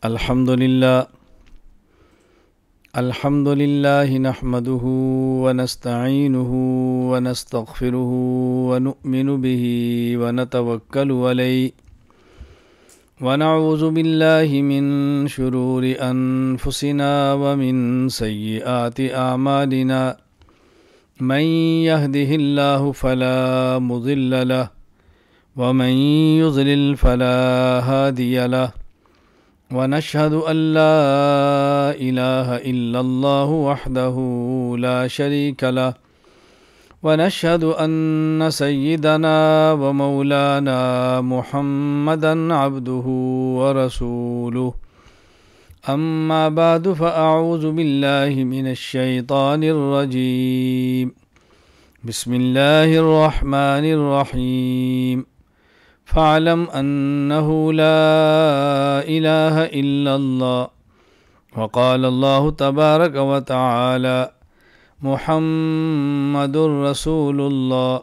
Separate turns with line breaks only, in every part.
الحمد لله نحمده ونستعينه ونستغفره ونؤمن به ونتوكل عليه ونعوذ بالله من شرور أنفسنا ومن سيئات أعمالنا من يهده الله فلا مضل له ومن يضلل فلا هادي له ونشهد أن لا إله إلا الله وحده لا شريك له ونشهد أن سيدنا ومولانا محمدا عبده ورسوله أما بعد فأعوذ بالله من الشيطان الرجيم بسم الله الرحمن الرحيم فاعلم أنه لا إله إلا الله وقال الله تبارك وتعالى محمد رسول الله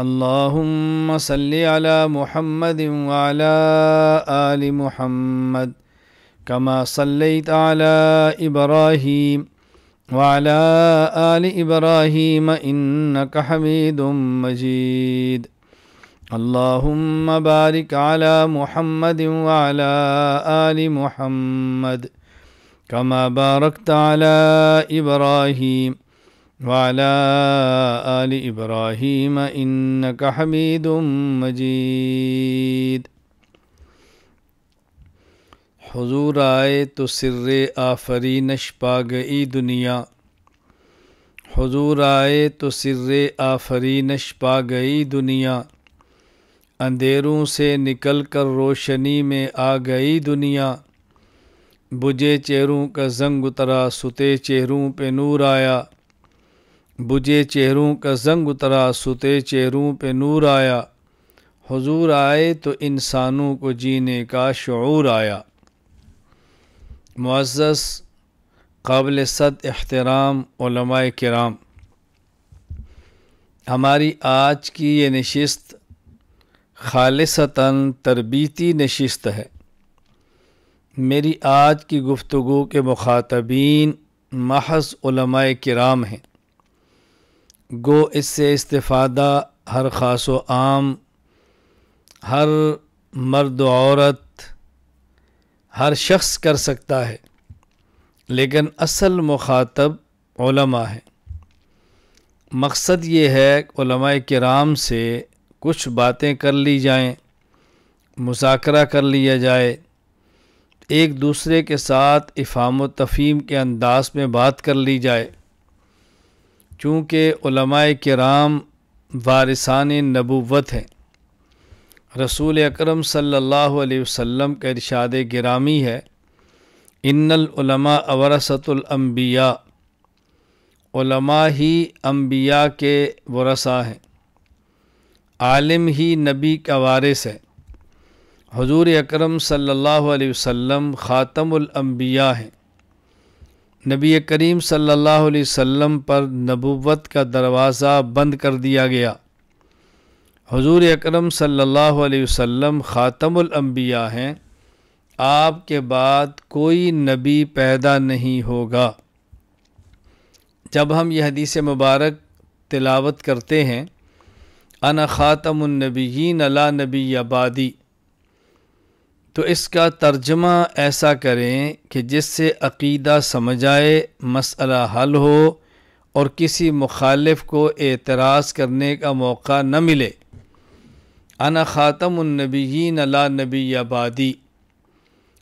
اللهم صل على محمد وعلى آل محمد كما صليت على إبراهيم وعلى آل إبراهيم إنك حميد مجيد اللهم بارك على محمد وعلى آل محمد كما باركت على إبراهيم وعلى آل إبراهيم إنك حميد مجيد۔ حضور آئے تو سر آفرینش پا گئی دنیا، حضور آئے تو سر آفرینش پا گئی دنیا، اندھیروں سے نکل کر روشنی میں آ گئی دنیا، بجھے چہروں کا زنگ اترا ستے چہروں پہ نور آیا، بجھے چہروں کا زنگ اترا ستے چہروں پہ نور آیا، حضور آئے تو انسانوں کو جینے کا شعور آیا۔ معزز قابل صد احترام علماء کرام، ہماری آج کی یہ نشست خالصتاً تربیتی نشست ہے۔ میری آج کی گفتگو کے مخاطبین محض علماء کرام ہیں، گو اس سے استفادہ ہر خاص و عام، ہر مرد و عورت، ہر شخص کر سکتا ہے، لیکن اصل مخاطب علماء ہے۔ مقصد یہ ہے کہ علماء کرام سے کچھ باتیں کر لی جائیں، مذاکرہ کر لیا جائے، ایک دوسرے کے ساتھ افہام و تفہیم کے انداز میں بات کر لی جائے، چونکہ علماء کرام وارثان نبوت ہیں۔ رسول اکرم صلی اللہ علیہ وسلم کا ارشاد گرامی ہے، ان العلماء ورثۃ الانبیاء، علماء ہی انبیاء کے ورثہ ہیں، عالم ہی نبی کا وارث ہے۔ حضور اکرم صلی اللہ علیہ وسلم خاتم الانبیاء ہیں، نبی کریم صلی اللہ علیہ وسلم پر نبوت کا دروازہ بند کر دیا گیا۔ حضور اکرم صلی اللہ علیہ وسلم خاتم الانبیاء ہیں، آپ کے بعد کوئی نبی پیدا نہیں ہوگا۔ جب ہم یہ حدیث مبارک تلاوت کرتے ہیں، انا خاتم النبیین لا نبی بعدی، تو اس کا ترجمہ ایسا کریں کہ جس سے عقیدہ سمجھ آئے، مسئلہ حل ہو اور کسی مخالف کو اعتراض کرنے کا موقع نہ ملے۔ انا خاتم النبیین لا نبی بعدی،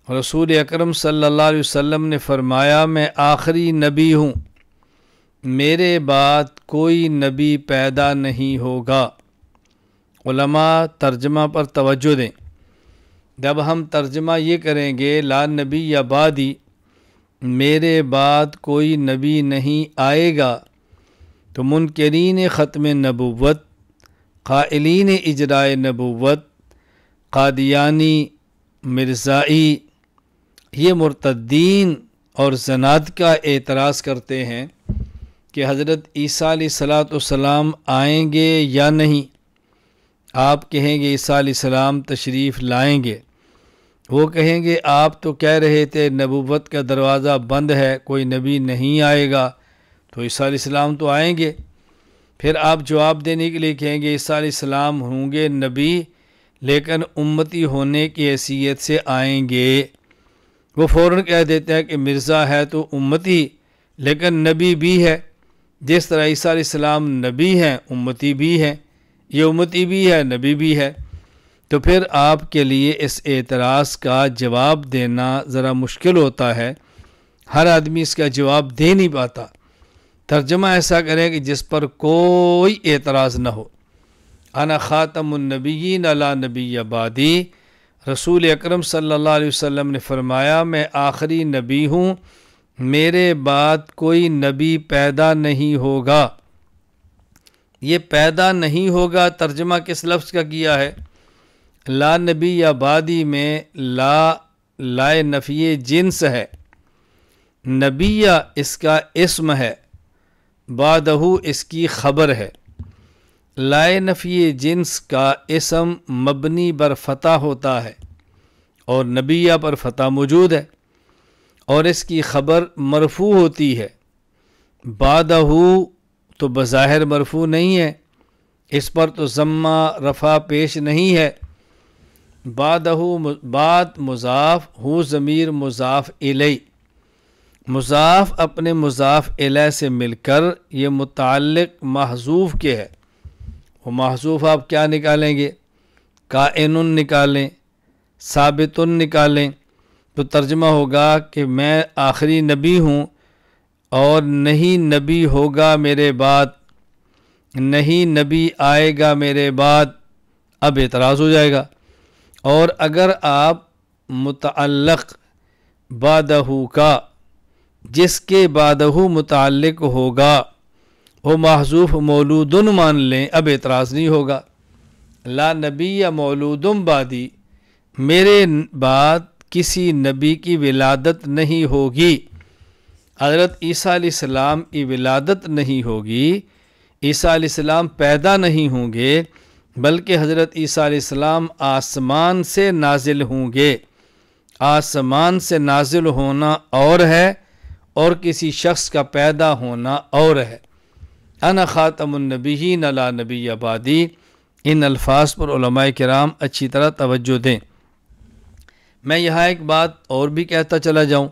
رسول اکرم صلی اللہ علیہ وسلم نے فرمایا میں آخری نبی ہوں، میرے بعد کوئی نبی پیدا نہیں ہوگا۔ علماء ترجمہ پر توجہ دیں۔ جب ہم ترجمہ یہ کریں گے لا نبی یا بعدی، میرے بعد کوئی نبی نہیں آئے گا، تو منکرین ختم نبوت، قائلین اجراء نبوت، قادیانی، مرزائی، یہ مرتدین اور زنادقہ اعتراض کرتے ہیں کہ حضرت عیسیٰ علیہ السلام آئیں گے یا نہیں۔ آپ کہیں گے عیسیٰ علیہ السلام تشریف لائیں گے، وہ کہیں گے آپ تو کہہ رہے تھے نبوت کا دروازہ بند ہے، کوئی نبی نہیں آئے گا، تو عیسیٰ علیہ السلام تو آئیں گے۔ پھر آپ جواب دینے کے لیے کہیں گے عیسیٰ علیہ السلام ہوں گے نبی، لیکن امتی ہونے کی حیثیت سے آئیں گے۔ وہ فوراً کہہ دیتے ہیں کہ مرزا ہے تو امتی لیکن نبی بھی ہے، جس طرح عیسیٰ علیہ السلام نبی ہیں امتی بھی ہیں، یہ امتی بھی ہے نبی بھی ہے۔ تو پھر آپ کے لیے اس اعتراض کا جواب دینا ذرا مشکل ہوتا ہے، ہر آدمی اس کا جواب دے نہیں پاتا۔ ترجمہ ایسا کریں کہ جس پر کوئی اعتراض نہ ہو۔ انا خاتم النبیین لا نبی بعدی، رسول اکرم صلی اللہ علیہ وسلم نے فرمایا میں آخری نبی ہوں، میرے بعد کوئی نبی پیدا نہیں ہوگا۔ یہ پیدا نہیں ہوگا ترجمہ کس لفظ کا کیا ہے؟ لا نبی یا بعدی میں لا نفی جنس ہے، نبیہ اس کا اسم ہے، بعدہ اس کی خبر ہے۔ لا نفی جنس کا اسم مبنی بر فتح ہوتا ہے اور نبیہ پر فتح موجود ہے، اور اس کی خبر مرفوع ہوتی ہے۔ بعدہ تو بظاہر مرفوع نہیں ہے، اس پر تو ضمہ رفع پیش نہیں ہے۔ بعد مضاف، ہو ضمیر مضاف الیہ، مضاف اپنے مضاف الیہ سے مل کر یہ متعلق محذوف کے ہے۔ وہ محذوف آپ کیا نکالیں گے؟ کائن نکالیں، ثابت نکالیں، تو ترجمہ ہوگا کہ میں آخری نبی ہوں اور نہیں نبی ہوگا میرے بعد، نہیں نبی آئے گا میرے بعد۔ اب اعتراض ہو جائے گا۔ اور اگر آپ متعلق بعدہ کا جس کے بعدہ متعلق ہوگا وہ محذوف مولود مان لیں، اب اعتراض نہیں ہوگا۔ لا نبی یا مولود بعدی، میرے بعد کسی نبی کی ولادت نہیں ہوگی۔ حضرت عیسیٰ علیہ السلام کی ولادت نہیں ہوگی، عیسیٰ علیہ السلام پیدا نہیں ہوں گے، بلکہ حضرت عیسیٰ علیہ السلام آسمان سے نازل ہوں گے۔ آسمان سے نازل ہونا اور ہے اور کسی شخص کا پیدا ہونا اور ہے۔ انا خاتم النبیین لا نبی بعدی، ان الفاظ پر علماء کرام اچھی طرح توجہ دیں۔ میں یہاں ایک بات اور بھی کہتا چلا جاؤں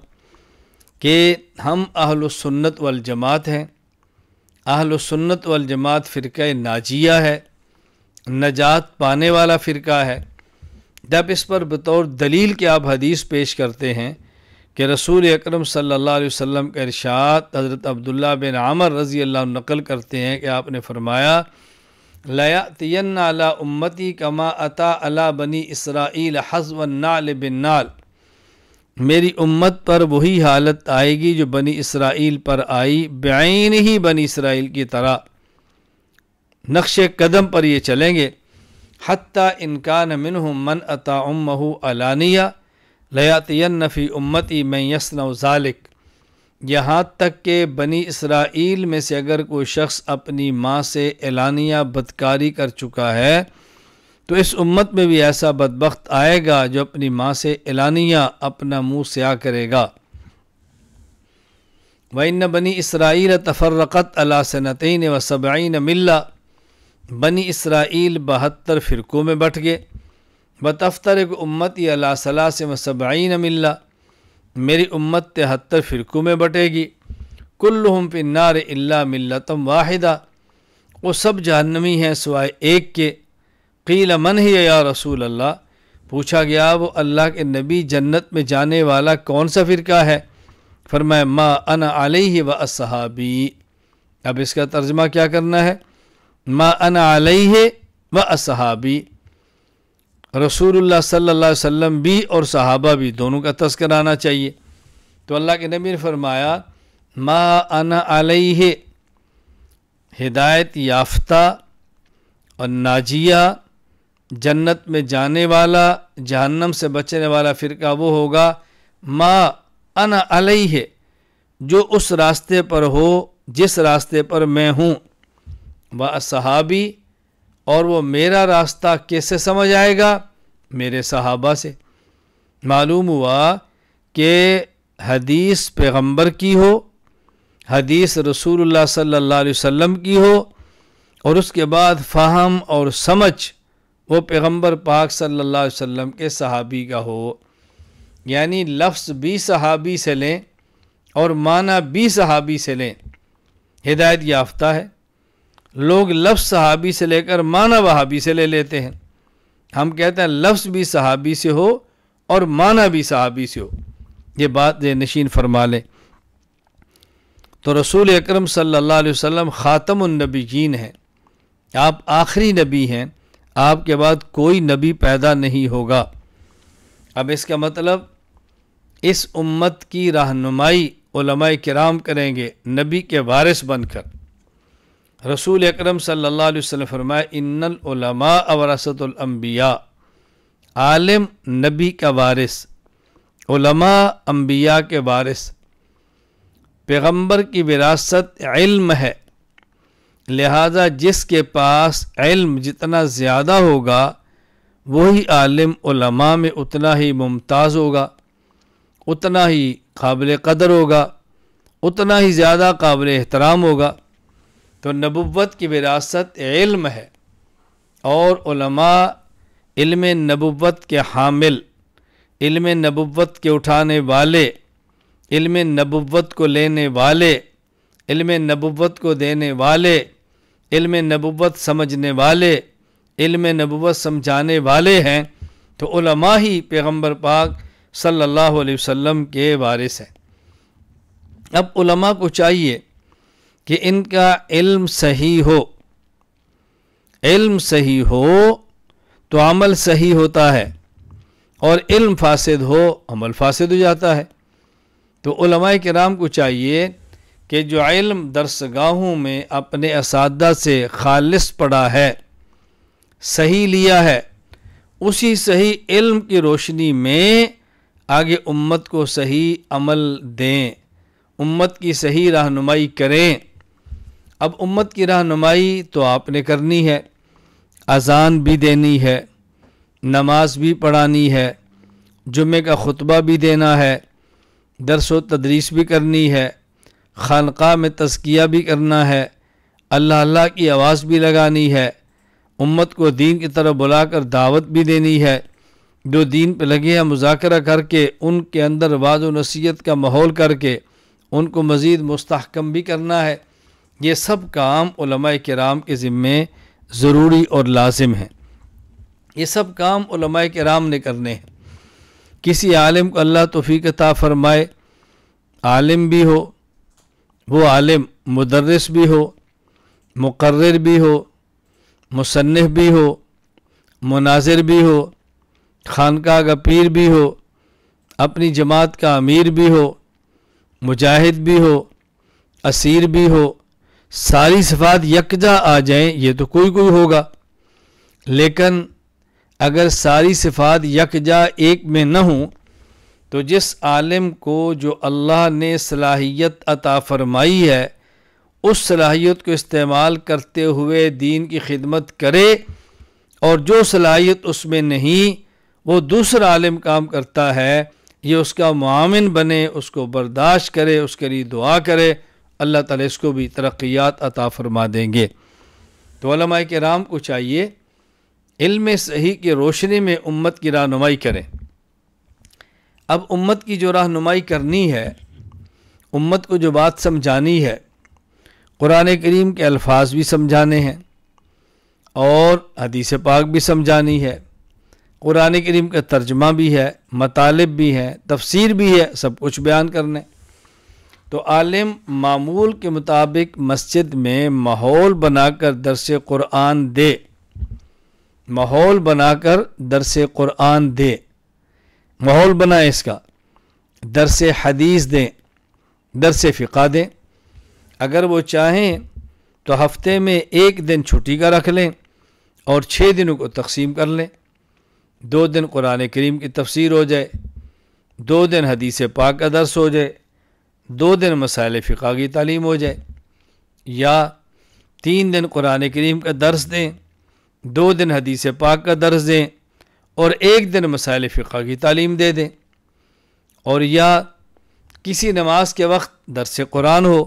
کہ ہم اہل السنت والجماعت ہیں۔ اہل السنت والجماعت فرقہ ناجیہ ہے، نجات پانے والا فرقہ ہے۔ جب اس پر بطور دلیل کہ آپ حدیث پیش کرتے ہیں کہ رسول اکرم صلی اللہ علیہ وسلم کا ارشاد حضرت عبداللہ بن عمر رضی اللہ عنہ نقل کرتے ہیں کہ آپ نے فرمایا لَيَأْتِيَنَّ عَلَىٰ أُمَّتِي كَمَا أَتَىٰ عَلَىٰ بَنِي إِسْرَائِيلَ حَظْوَ النَّعْلِ بِالنَّعْلِ، میری امت پر وہی حالت آئے گی جو بنی اسرائیل پر آئی، بعین ہی بنی اسرائیل کی طرح نقش قدم پر یہ چلیں گے۔ حتیٰ ان کان منہم من اتی امہ علانیہ لیاتین فی امتی من یصنع ذالک، یہاں تک کہ بنی اسرائیل میں سے اگر کوئی شخص اپنی ماں سے اعلانیہ بدکاری کر چکا ہے تو اس امت میں بھی ایسا بدبخت آئے گا جو اپنی ماں سے اعلانیہ اپنا منہ سیاہ کرے گا۔ وَإِنَّ بَنِي إِسْرَائِيلَ تَفَرَّقَتْ عَلَىٰ سَنَتَيْنِ وَسَبْعِينَ مِلَّةً، بنی اسرائیل 72 فرقوں میں بٹ گئے۔ وَتَفْتَرِقُ أُمَّتِي عَلَىٰ 73 مِلَّةً، میری امت 73 فرقوں میں بٹے گی۔ كُلُّهُمْ فِي النَّارِ إِلَّا مِلَّةً وَاحِدَةً، وہ سب جہنمی ہیں سوائے ایک کے۔ قیل من ہی یا رسول اللہ، پوچھا گیا وہ اللہ کے نبی جنت میں جانے والا کون سا فرقہ ہے؟ فرمایا ما انا علیہ و اصحابی۔ اب اس کا ترجمہ کیا کرنا ہے؟ ما انا علیہ و اصحابی، رسول اللہ صلی اللہ علیہ وسلم بھی اور صحابہ بھی، دونوں کا تذکر آنا چاہیے۔ تو اللہ کے نبی نے فرمایا ما انا علیہ، ہدایت یافتہ اور ناجیہ، جنت میں جانے والا، جہنم سے بچنے والا فرقہ وہ ہوگا ما انا علیہ، جو اس راستے پر ہو جس راستے پر میں ہوں، و اصحابی، اور وہ میرا راستہ کیسے سمجھ آئے گا؟ میرے صحابہ سے۔ معلوم ہوا کہ حدیث پیغمبر کی ہو، حدیث رسول اللہ صلی اللہ علیہ وسلم کی ہو، اور اس کے بعد فہم اور سمجھ وہ پیغمبر پاک صلی اللہ علیہ وسلم کے صحابی کا ہو، یعنی لفظ بھی صحابی سے لیں اور معنی بھی صحابی سے لیں، ہدایت یافتہ ہے۔ لوگ لفظ صحابی سے لے کر معنی وہابی سے لے لیتے ہیں، ہم کہتے ہیں لفظ بھی صحابی سے ہو اور معنی بھی صحابی سے ہو، یہ بات نشین فرما لیں۔ تو رسول اکرم صلی اللہ علیہ وسلم خاتم النبیین ہیں، آپ آخری نبی ہیں، آپ کے بعد کوئی نبی پیدا نہیں ہوگا۔ اب اس کا مطلب اس امت کی رہنمائی علماء کرام کریں گے نبی کے وارث بن کر۔ رسول اکرم صلی اللہ علیہ وسلم فرمائے ان العلماء ورثۃ الانبیاء، عالم نبی کا وارث، علماء انبیاء کے وارث۔ پیغمبر کی وراثت علم ہے، لہذا جس کے پاس علم جتنا زیادہ ہوگا وہی عالم علماء میں اتنا ہی ممتاز ہوگا، اتنا ہی قابل قدر ہوگا، اتنا ہی زیادہ قابل احترام ہوگا۔ تو نبوت کی وراثت علم ہے، اور علماء علم نبوت کے حامل، علم نبوت کے اٹھانے والے، علم نبوت کو لینے والے، علم نبوت کو دینے والے، علم نبوت سمجھنے والے، علم نبوت سمجھانے والے ہیں۔ تو علماء ہی پیغمبر پاک صلی اللہ علیہ وسلم کے وارث ہیں۔ اب علماء کو چاہیے کہ ان کا علم صحیح ہو، علم صحیح ہو تو عمل صحیح ہوتا ہے، اور علم فاسد ہو عمل فاسد ہو جاتا ہے۔ تو علماء کرام کو چاہیے کہ جو علم درسگاہوں میں اپنے اساتذہ سے خالص پڑھا ہے، صحیح لیا ہے، اسی صحیح علم کی روشنی میں آگے امت کو صحیح عمل دیں، امت کی صحیح رہنمائی کریں۔ اب امت کی رہنمائی تو آپ نے کرنی ہے، اذان بھی دینی ہے، نماز بھی پڑھانی ہے، جمعے کا خطبہ بھی دینا ہے، درس و تدریس بھی کرنی ہے، خانقاہ میں تزکیہ بھی کرنا ہے، اللہ اللہ کی آواز بھی لگانی ہے، امت کو دین کی طرف بلا کر دعوت بھی دینی ہے، جو دین پہ لگے ہیں مذاکرہ کر کے ان کے اندر وعظ و نصیحت کا ماحول کر کے ان کو مزید مستحکم بھی کرنا ہے۔ یہ سب کام علماء کرام کے ذمے ضروری اور لازم ہیں، یہ سب کام علماء کرام نے کرنے ہیں۔ کسی عالم کو اللہ توفیق عطا فرمائے، عالم بھی ہو، وہ عالم مدرس بھی ہو، مقرر بھی ہو، مصنف بھی ہو، مناظر بھی ہو، خانقاہ کا پیر بھی ہو، اپنی جماعت کا امیر بھی ہو، مجاہد بھی ہو، اسیر بھی ہو، ساری صفات یکجا آ جائیں یہ تو کوئی ہوگا، لیکن اگر ساری صفات یکجا ایک میں نہ ہوں تو جس عالم کو جو اللہ نے صلاحیت عطا فرمائی ہے اس صلاحیت کو استعمال کرتے ہوئے دین کی خدمت کرے، اور جو صلاحیت اس میں نہیں وہ دوسرا عالم کام کرتا ہے، یہ اس کا معاون بنے، اس کو برداشت کرے، اس کے لیے دعا کرے، اللہ تعالیٰ اس کو بھی ترقیات عطا فرما دیں گے۔ تو علماء کرام کو چاہیے علم صحیح کی روشنی میں امت کی رہنمائی کریں۔ اب امت کی جو رہنمائی کرنی ہے، امت کو جو بات سمجھانی ہے، قرآن کریم کے الفاظ بھی سمجھانے ہیں اور حدیث پاک بھی سمجھانی ہے، قرآن کریم کا ترجمہ بھی ہے، مطالب بھی ہیں، تفسیر بھی ہے، سب کچھ بیان کرنے۔ تو عالم معمول کے مطابق مسجد میں ماحول بنا کر درس قرآن دے، ماحول بنا کر درس قرآن دے، ماحول بنائے اس کا، درس حدیث دیں، درس فقہ دیں۔ اگر وہ چاہیں تو ہفتے میں ایک دن چھٹی کا رکھ لیں اور 6 دنوں کو تقسیم کر لیں، 2 دن قرآن کریم کی تفسیر ہو جائے، 2 دن حدیث پاک کا درس ہو جائے، 2 دن مسائل فقہ کی تعلیم ہو جائے، یا 3 دن قرآن کریم کا درس دیں، 2 دن حدیث پاک کا درس دیں، اور ایک دن مسائل فقہ کی تعلیم دے دیں، اور یا کسی نماز کے وقت درس قرآن ہو،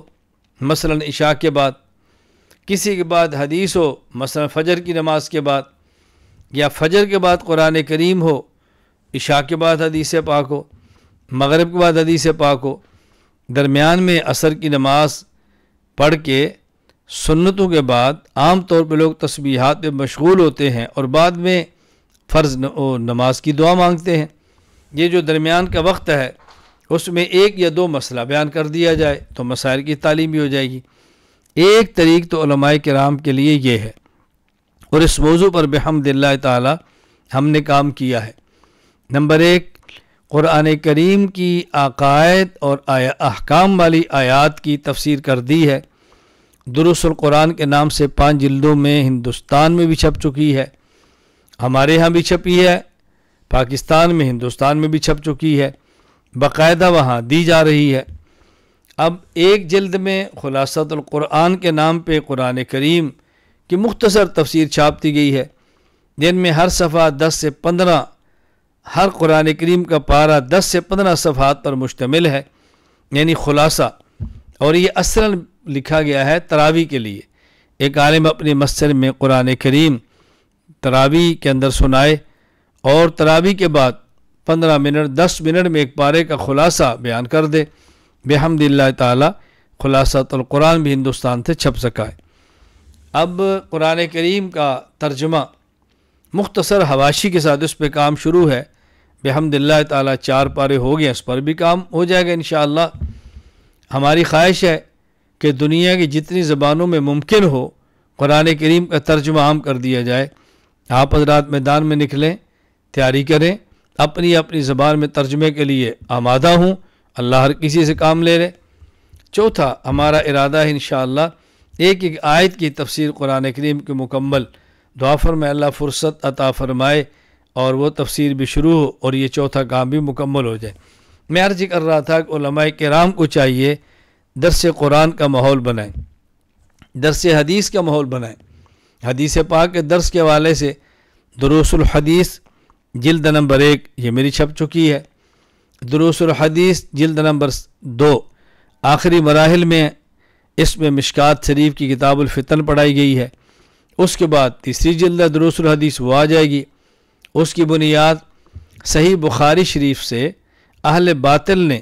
مثلا عشاء کے بعد، کسی کے بعد حدیث ہو، مثلا فجر کی نماز کے بعد، یا فجر کے بعد قرآن کریم ہو، عشاء کے بعد حدیث پاک ہو، مغرب کے بعد حدیث پاک ہو، درمیان میں عصر کی نماز پڑھ کے سنتوں کے بعد عام طور پہ لوگ تسبیحات میں مشغول ہوتے ہیں اور بعد میں فرض نماز کی دعا مانگتے ہیں۔ یہ جو درمیان کا وقت ہے اس میں ایک یا دو مسئلہ بیان کر دیا جائے تو مسائل کی تعلیم بھی ہو جائے گی۔ ایک طریق تو علماء کرام کے لیے یہ ہے، اور اس موضوع پر بحمد اللہ تعالی ہم نے کام کیا ہے۔ نمبر ایک، قرآن کریم کی عقائد اور احکام والی آیات کی تفسیر کر دی ہے۔ دروس القرآن کے نام سے 5 جلدوں میں ہندوستان میں بھی چھپ چکی ہے، ہمارے ہاں بھی چھپی ہے، پاکستان میں، ہندوستان میں بھی چھپ چکی ہے، باقاعدہ وہاں دی جا رہی ہے۔ اب ایک جلد میں خلاصۃ القرآن کے نام پہ قرآن کریم کی مختصر تفسیر چھاپ دی گئی ہے، جن میں ہر صفحہ 10 سے 15، ہر قرآن کریم کا پارہ 10 سے 15 صفحات پر مشتمل ہے، یعنی خلاصہ۔ اور یہ اصلاً لکھا گیا ہے تراویح کے لیے۔ ایک عالم اپنی مسجد میں قرآن کریم تراویح کے اندر سنائے اور تراویح کے بعد 15 منٹ 10 منٹ میں ایک پارے کا خلاصہ بیان کر دے۔ بحمد اللہ تعالی خلاصۃ القرآن بھی ہندوستان سے چھپ سکا ہے۔ اب قرآن کریم کا ترجمہ مختصر حواشی کے ساتھ اس پہ کام شروع ہے۔ بحمد اللہ تعالی 4 پارے ہو گئے، اس پر بھی کام ہو جائے گا انشاءاللہ۔ ہماری خواہش ہے کہ دنیا کی جتنی زبانوں میں ممکن ہو قرآن کریم کا ترجمہ عام کر دیا جائے۔ آپ حضرات میدان میں نکلیں، تیاری کریں، اپنی اپنی زبان میں ترجمے کے لیے آمادہ ہوں، اللہ ہر کسی سے کام لے لے۔ چوتھا، ہمارا ارادہ ہے انشاءاللہ ایک ایک آیت کی تفسیر قرآن کریم کے مکمل، دعا فرمائے اللہ فرصت عطا فرمائے اور وہ تفسیر بھی شروع ہو اور یہ چوتھا کام بھی مکمل ہو جائے۔ میں عرض کر رہا تھا کہ علماء کرام کو چاہیے درس قرآن کا ماحول بنائیں، درس حدیث کا ماحول بنائیں۔ حدیث پاک کے درس کے حوالے سے دروس الحدیث جلد نمبر 1 یہ میری چھپ چکی ہے، دروس الحدیث جلد نمبر 2 آخری مراحل میں، اس میں مشکات شریف کی کتاب الفتن پڑھائی گئی ہے۔ اس کے بعد تیسری جلد دروس الحدیث وہ آ جائے گی، اس کی بنیاد صحیح بخاری شریف سے اہل باطل نے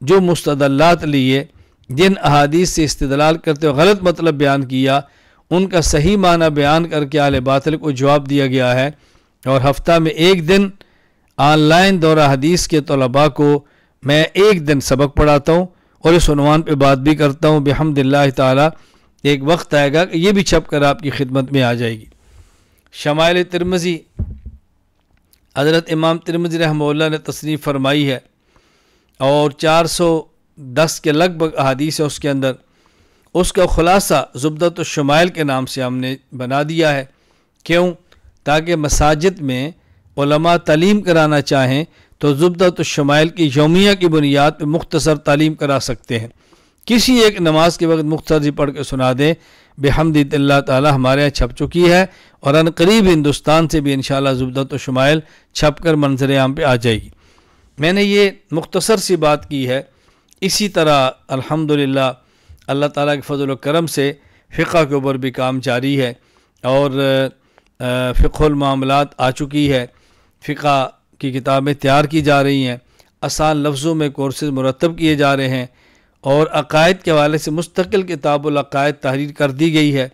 جو مستدلات لیے، جن احادیث سے استدلال کرتے ہوئے غلط مطلب بیان کیا، ان کا صحیح معنی بیان کر کے اہل باطل کو جواب دیا گیا ہے۔ اور ہفتہ میں ایک دن آن لائن دورہ حدیث کے طلباء کو میں ایک دن سبق پڑھاتا ہوں اور اس عنوان پہ بات بھی کرتا ہوں۔ بحمد اللہ تعالی ایک وقت آئے گا کہ یہ بھی چھپ کر آپ کی خدمت میں آ جائے گی۔ شمائل ترمذی، حضرت امام ترمذی رحمہ اللہ نے تصنیف فرمائی ہے اور 410 کے لگ بھگ احادیث ہے اس کے اندر۔ اس کا خلاصہ زبدۃ الشمائل کے نام سے ہم نے بنا دیا ہے۔ کیوں؟ تاکہ مساجد میں علماء تعلیم کرانا چاہیں تو زبدۃ الشمائل کی یومیہ کی بنیاد پہ مختصر تعلیم کرا سکتے ہیں۔ کسی ایک نماز کے وقت مختصر پڑھ کے سنا دیں، بحمد اللہ تعالی ہمارے یہاں چھپ چکی ہے، اور ان قریب ہندوستان سے بھی انشاءاللہ زبدۃ الشمائل چھپ کر منظر عام پہ آ جائے گی۔ میں نے یہ مختصر سی بات کی ہے۔ اسی طرح الحمدللہ اللہ تعالیٰ کے فضل و کرم سے فقہ کے اوپر بھی کام جاری ہے، اور فقہ المعاملات آ چکی ہے، فقہ کی کتابیں تیار کی جا رہی ہیں، آسان لفظوں میں کورسز مرتب کیے جا رہے ہیں، اور عقائد کے حوالے سے مستقل کتاب العقائد تحریر کر دی گئی ہے۔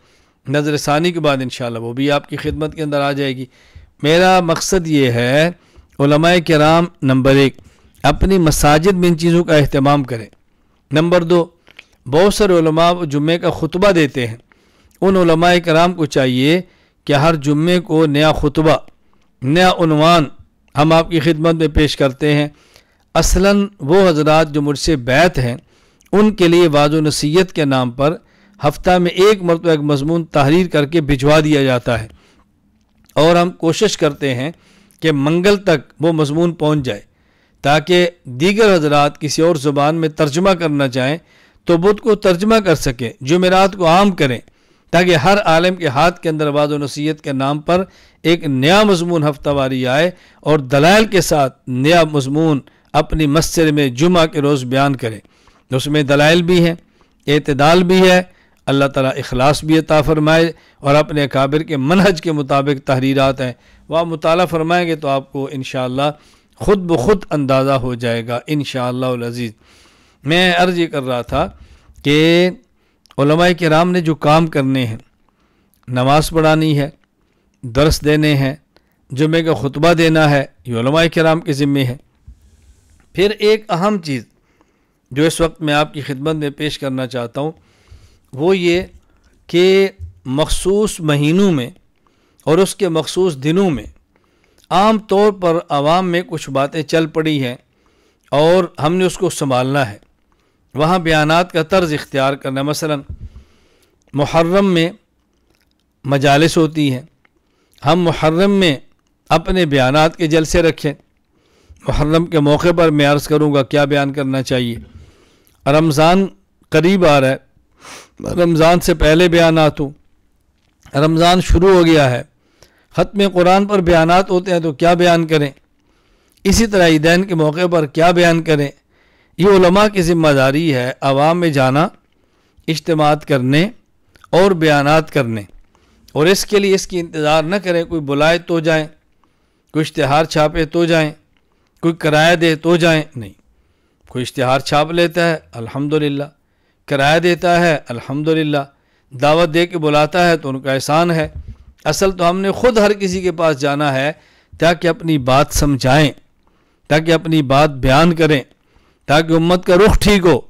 نظر ثانی کے بعد انشاءاللہ وہ بھی آپ کی خدمت کے اندر آ جائے گی۔ میرا مقصد یہ ہے علماء کرام نمبر 1 اپنی مساجد میں ان چیزوں کا اہتمام کریں۔ نمبر 2 بہت سارے علماء جمعے کا خطبہ دیتے ہیں، ان علماء کرام کو چاہیے کہ ہر جمعے کو نیا خطبہ، نیا عنوان ہم آپ کی خدمت میں پیش کرتے ہیں۔ اصلاً وہ حضرات جو مجھ سے بیعت ہیں ان کے لیے وعظ و نصیحت کے نام پر ہفتہ میں ایک مرتبہ ایک مضمون تحریر کر کے بھجوا دیا جاتا ہے، اور ہم کوشش کرتے ہیں کہ منگل تک وہ مضمون پہنچ جائے تاکہ دیگر حضرات کسی اور زبان میں ترجمہ کرنا چاہیں تو بدھ کو ترجمہ کر سکیں، جمعرات کو عام کریں تاکہ ہر عالم کے ہاتھ کے اندر وعظ و نصیحت کے نام پر ایک نیا مضمون ہفتہ واری آئے اور دلائل کے ساتھ نیا مضمون اپنی مسجد میں جمعہ کے روز بیان کرے۔ اس میں دلائل بھی ہیں، اعتدال بھی ہے، اللہ تعالیٰ اخلاص بھی عطا فرمائے، اور اپنے اکابر کے منہج کے مطابق تحریرات ہیں، وہ مطالعہ فرمائیں گے تو آپ کو انشاءاللہ خود بخود اندازہ ہو جائے گا انشاءاللہ العزیز۔ میں عرض یہ کر رہا تھا کہ علماء کرام نے جو کام کرنے ہیں، نماز پڑھانی ہے، درس دینے ہیں، جمعے کا خطبہ دینا ہے، یہ علماء کرام کے ذمے ہے۔ پھر ایک اہم چیز جو اس وقت میں آپ کی خدمت میں پیش کرنا چاہتا ہوں وہ یہ کہ مخصوص مہینوں میں اور اس کے مخصوص دنوں میں عام طور پر عوام میں کچھ باتیں چل پڑی ہیں اور ہم نے اس کو سنبھالنا ہے، وہاں بیانات کا طرز اختیار کرنا ہے۔ مثلا محرم میں مجالس ہوتی ہیں، ہم محرم میں اپنے بیانات کے جلسے رکھیں۔ محرم کے موقع پر میں عرض کروں گا کیا بیان کرنا چاہیے۔ رمضان قریب آ رہا ہے، رمضان سے پہلے بیانات ہوں، رمضان شروع ہو گیا ہے، ختم قرآن پر بیانات ہوتے ہیں تو کیا بیان کریں، اسی طرح عیدین کے موقع پر کیا بیان کریں۔ یہ علماء کی ذمہ داری ہے عوام میں جانا، اجتماعات کرنے اور بیانات کرنے، اور اس کے لیے اس کی انتظار نہ کریں کوئی بلائے تو جائیں، کوئی اشتہار چھاپے تو جائیں، کوئی کرایہ دے تو جائیں، نہیں۔ کوئی اشتہار چھاپ لیتا ہے الحمدللہ، کرایہ دیتا ہے الحمدللہ، دعوت دے کے بلاتا ہے تو ان کا احسان ہے۔ اصل تو ہم نے خود ہر کسی کے پاس جانا ہے تاکہ اپنی بات سمجھائیں، تاکہ اپنی بات بیان کریں، تاکہ امت کا رخ ٹھیک ہو۔